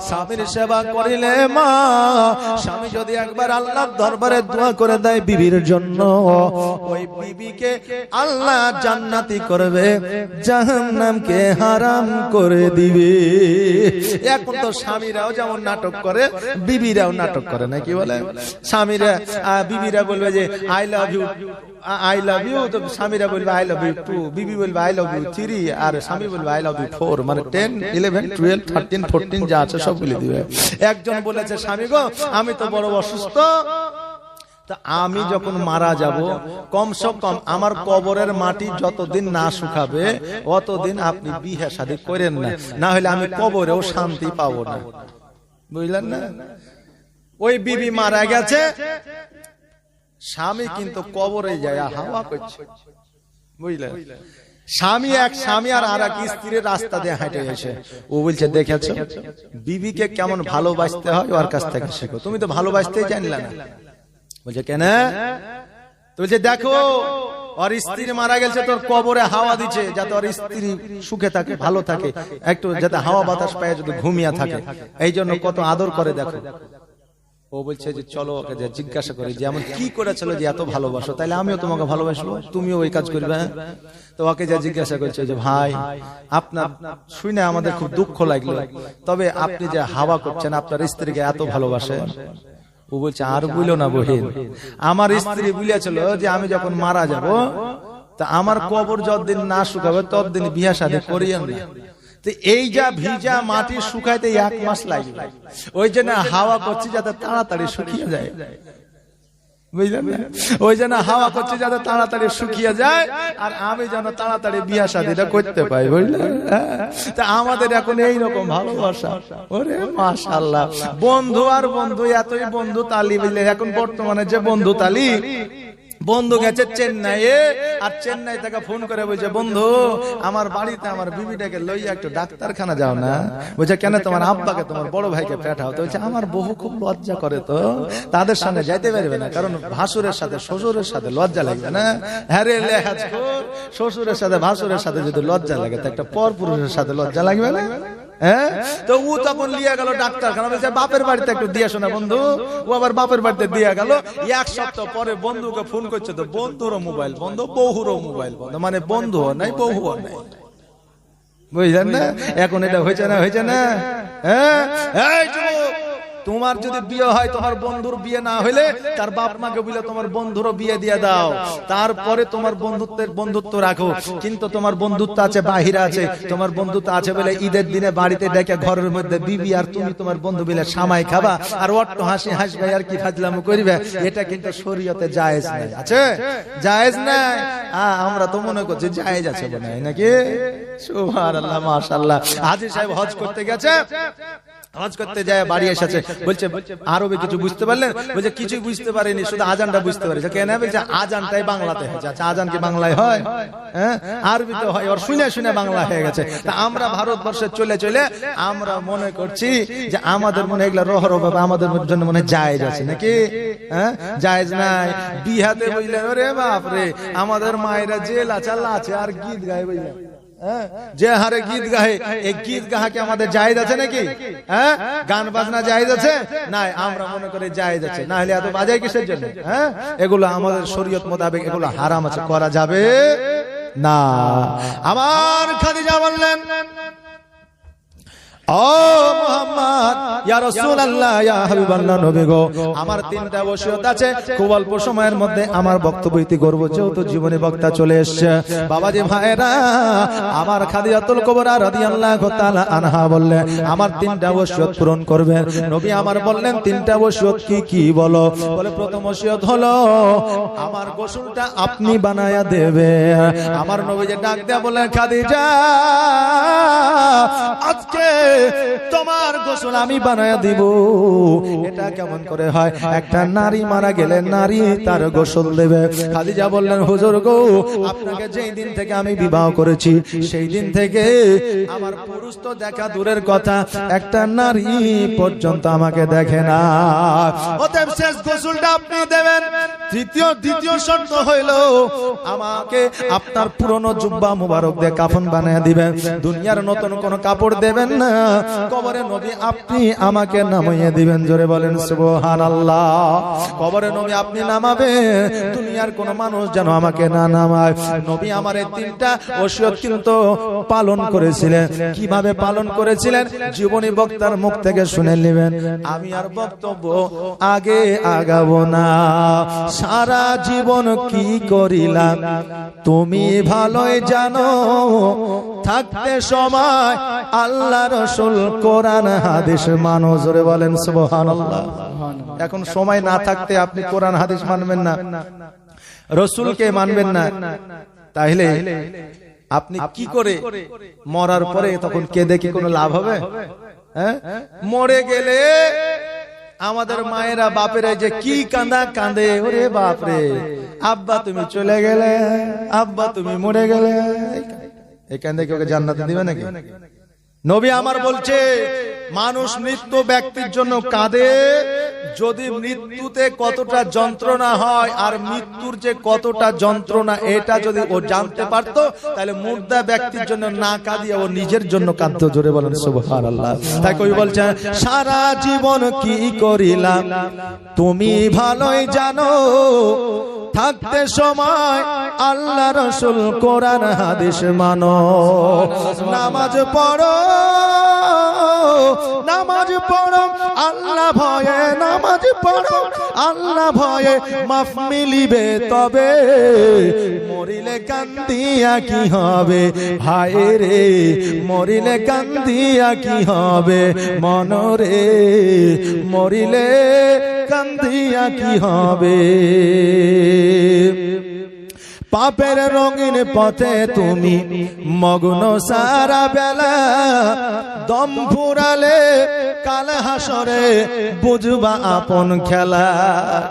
স্বামীর সেবা করিলে মা, স্বামী যদি একবার আল্লাহর দরবারে দোয়া করে দেয় বিবির জন্য, ওই বিবিকে আল্লাহ জান্নাতি করবে, জাহান্নামকে হারাম করে দিবে। এখন তো স্বামীরাও যেমন নাটক করে বিবিরাও নাটক করে, নাকি বলে? স্বামীরা বিবিরা বলবে যে I love you, I love you, তো স্বামীরা বলবে আই লাভ ইউ 2, বিবি বলবে আই লাভ ইউ 3, আর স্বামী বলবে আই লাভ ইউ 4, মানে 10, 11, 12, 13, 14 যা আছে সব বলে দিবে। একজন বলেছে স্বামী গো আমি তো বড় অসুস্থ, তা আমি যখন মারা যাব কমসে কম আমার কবরের মাটি যতদিন না শুকাবে অতদিন আপনি বিয়ে শাদী করেন না, না হলে আমি কবরেও শান্তি পাবো না। বুঝলেন না? ওই বিবি মারা গেছে, স্বামী কিন্তু কবরে যায় হাওয়া করছে। বুঝলেন? স্বামী আর এক স্ত্রীর রাস্তা দিয়ে হেঁটে গেছে। ও বলছে দেখেছো বিবিকে কেমন ভালোবাসতে হয়, ওর কাছ থেকে শেখো। তুমি তো ভালোবাসতেই জানলে না। বলছে কেন? বলছে দেখো ওর স্ত্রী মারা গেছে, তোর কবরে হাওয়া দিচ্ছে যাতে ওর স্ত্রী সুখে থাকে, ভালো থাকে, একটু যাতে হাওয়া বাতাস পায়, যদি ঘুমিয়ে থাকে, এই জন্য কত আদর করে দেখো। ও বলছে যে চলো ওকে যে জিজ্ঞাসা করি যে এমন কি করেছিল যে এত ভালোবাসো, তাইলে আমিও তোমাকে ভালোবাসবো, তুমিও ওই কাজ করবে। তো ওকে যে জিজ্ঞাসা করছে যে ভাই আপনার শুনে আমাদের খুব দুঃখ লাগলো, তবে আপনি যে হাওয়া করছেন আপনার স্ত্রীকে এত ভালোবাসেন। ও বলছে আর বইলো না বহিন, আমার স্ত্রী বলেছিল যে আমি যখন মারা যাব তা আমার কবর যতদিন না শুকাবে ততদিন বিয়ে শাদী করিয়েন না। তো এই যা ভিজা মাটি শুকাইতে 1 মাস লাগবে, ওই জন্য হাওয়া করছি যাতে তাড়াতাড়ি শুকিয়ে যায়। বুঝলেন না? ওই জন্য হাওয়া করছি যাতে তাড়াতাড়ি শুকিয়ে যায়, আর আমি যেন তাড়াতাড়ি বিয়ে শাদীটা করতে পাই। বুঝলেন? তা আমাদের এখন এইরকম ভালোবাসা, ওরে মাশাআল্লাহ। বন্ধু আর বন্ধু, এতই বন্ধু তালি। বুঝলে এখন বর্তমানে যে বন্ধু তালি, বন্ধু গেছে চেন্নাইয়ে, আর চেন্নাই থেকে ফোন করে বলছে বন্ধু আমার বাড়িতে আমার বিবিটাকে লইয়া একটু ডাক্তারখানা যাও না। বলছে কেন? তোমার আব্বাকে তোমার বড় ভাইকে পেঠাও। তো বলছে আমার বহু খুব লজ্জা করে, তো তাদের সামনে যাইতে পারবে না, কারণ ভাসুরের সাথে শ্বশুরের সাথে লজ্জা লাগবে না। হ্যাঁ রে লেহাজ, শ্বশুরের সাথে ভাসুরের সাথে যদি লজ্জা লাগে তো একটা পর পুরুষের সাথে লজ্জা লাগবে না? হ্যাঁ, তো ও তখন লিয়ে গেল ডাক্তারখানা। বলছে বাপের বাড়িতে একটু দিয়ে শোনা বন্ধু। ও আবার বাপের বাড়িতে দিয়ে গেল। 1 সপ্তাহ পরে বন্ধুকে ফোন করছে, তো বন্ধুরও মোবাইল বন্ধ, বহুরও মোবাইল বন্ধ, মানে বন্ধুও নাই বহুও নাই। বুঝলেন না? এখন এটা হয়েছে না, হয়েছে না? হ্যাঁ, এই যুবক, তোমার যদি বিয়ে হয়, তোমার বন্ধুর বিয়ে না হইলে তার বাপ মাকে বলে তোমার বন্ধুরও বিয়ে দিয়ে দাও, তারপরে তোমার বন্ধুত্ব রাখো। কিন্তু তোমার বন্ধুত্ব আছে বাহিরে আছে, তোমার বন্ধুত্ব আছে বলে ঈদের দিনে বাড়িতে ডেকে ঘরের মধ্যে বিবি আর তুমি তোমার বন্ধু মিলে সামাই খাবা আর অট্ট হাসি হাসবে আর কি ফাজলামো করবে, এটা কিন্তু শরীয়তে জায়েজ নাই। আছে? জায়েজ নাই? আমরা তো মনে করছি জায়েজ আছে মনে হয়, নাকি? সুবহানাল্লাহ, মাশাআল্লাহ। হাজী সাহেব হজ করতে গেছে, নামাজ করতে যায় বাড়ি এসেছে, বলছে আরবে কিছু বুঝতে পারলেন? বলছে কিছুই বুঝতে পারিনি, শুধু আজানটা বুঝতে পারিছে। কেন? বলছে আজানটাই বাংলাতে হয়েছে। আচ্ছা, আজান কি বাংলায় হয়? হ্যাঁ, আরবিতে হয়। ওর শুনে শুনে বাংলা হয়ে গেছে। তা আমরা ভারতবর্ষে চলে চলে আমরা মনে করছি যে আমাদের মনে এগুলা রহর বাবা আমাদের জন্য মনে জায়েজ আছে নাকি? হ্যাঁ, জায়েজ নাই। বিহাতে বুঝলেন, ওরে বাপ রে, আমাদের মায়েরা জেল আছে আছে আর গীত গায়ে বুঝলেন, যে হারে গীত গায়ে, এই গীত গাহাকে আমাদের জায়েজ আছে নাকি? হ্যাঁ, গান বাজনা জায়েজ আছে? নাই, আমরা মনে করি জায়েজ আছে। না হলে এত বাজায় কিসের জন্য? হ্যাঁ, এগুলো আমাদের শরীয়ত মোতাবেক এগুলো হারাম আছে, করা যাবে না। আমার খাদিজা বললেন, ও মুহাম্মদ, ইয়া রাসূলুল্লাহ, ইয়া হাবিবাল্লাহ, নবী গো, আমার তিনটা ওসিয়ত আছে। খুব অল্প সময়ের মধ্যে আমার বক্তব্য ইতি করব, যেহেতু জীবনী বক্তা চলে এসেছে। বাবাজি ভাইরা, আমার খাদিজাতুল কুবরা রাদিয়াল্লাহু তাআলা আনহা বললেন আমার তিনটা ওসিয়ত পূরণ করবেন। নবী আমার বললেন তিনটা ওসিয়ত কি কি বলো? বলে প্রথম ওসিয়ত হলো আমার গোসলটা আপনি বানায়া দেবে। আমার নবী যে ডাক দেয়া বললেন, খাদিজা, আজকে তোমার গোসল আমি বানায়া দিব। এটা কেমন করে হয়? একটা নারী মারা গেলে নারী তার গোসল দেবে। খাদিজা বললেন, হুজুর গো, আপনাকে যেই দিন থেকে আমি বিবাহ করেছি সেই দিন থেকে আমার পুরুষ তো দেখা দূরের কথা, একটা নারী পর্যন্ত আমাকে দেখে না। অতএব শেষ গোসলটা আপনি দেবেন। দ্বিতীয় শর্ত হইল আমাকে আপনার পুরনো জুব্বা মুবারক দিয়ে কাফন বানায়া দিবেন। দুনিয়ার নতুন কোন কাপড় দেবেন না। কবরে নবী আপনি আমাকে নামাইয়া দিবেন। জোরে বলেন সুবহানাল্লাহ। কবরে নবী আপনি নামাবেন, দুনিয়ার কোন মানুষ যেন আমাকে না নামায়। নবী আমার এই তিনটা ওসিয়ত কিন্তু পালন করেছিলেন। কিভাবে পালন করেছিলেন জীবনী বক্তার মুখ থেকে শুনে নেবেন। আমি আর বক্তব্য আগে আগাবো না। সারা জীবন কি করিলাম তুমি ভালোই জানো, থাকতে সময় আল্লাহ রাসূল কোরআন হাদিস মানো। জোরে বলেন সুবহানাল্লাহ। এখন সময় না থাকতে আপনি কোরআন হাদিস মানবেন না, রাসূলকে মানবেন না, তাহলে আপনি কি করে মরার পরে তখন কেঁদে কি কোনো লাভ হবে? হ্যাঁ, মরে গেলে আমাদের মায়েরা বাপেরা যে কি কাঁদা কাঁদে, ওরে বাপরে, আব্বা তুমি চলে গেলে, আব্বা তুমি মরে গেলে, এই কাঁদে কি ওকে জান্নাতে দিবে নাকি? নবী আমার বলছে মানুষ মৃত্যু ব্যক্তির জন্য কাঁদে যদি মৃত্যুতে কতটা যন্ত্রণা হয় আর মৃত্যুর যে কতটা যন্ত্রণা এটা যদি ও জানতে পারতো, তাহলে মুর্দা ব্যক্তির জন্য না কাঁদিয়ে ও নিজের জন্য কাঁদতো। জোরে বলেন সুবহানাল্লাহ। তাই কবি বলছেন, সারা জীবন কি করিলাম তুমি ভালোই জানো, থাকতে সময় আল্লাহ রাসূল কোরআন হাদিস মানো। নামাজ পড়ো, নামাজ পড়ো আল্লাহ ভয়ে, নামাজ পড়ো আল্লাহ ভয়ে, মাফ মিলিবে তবে, মরিলে কান্দিয়া কি হবে হায় রে, মরিলে কান্দিয়া কি হবে মনরে, মরিলে কান্দিয়া কি হবে। পাপের রঙিন পথে তুমি মগ্ন সারা বেলা, দম ফুরালে কাল হাসরে বুঝবা আপন খেলা।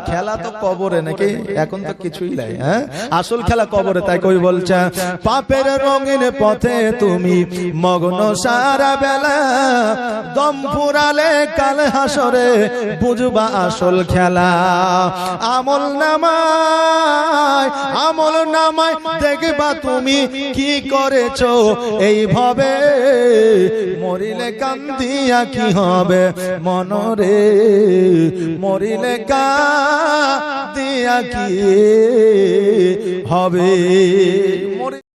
খেলা তো কবরে নাকি, এখন তো কিছুই নাই। হ্যাঁ, আসল খেলা কবরে। তাই কই বলছে, পাপের রঙিন পথে তুমি মগ্ন সারা বেলা, দম ফুরালে কাল হাসরে বুঝবা আসল খেলা। আমল নামায়, আমল নামায় দেখবা তুমি কি করেছো এইভাবে, মরিলে কান্দিয়া কি হবে মনরে, মরিলে কান্দিয়া কি হবে।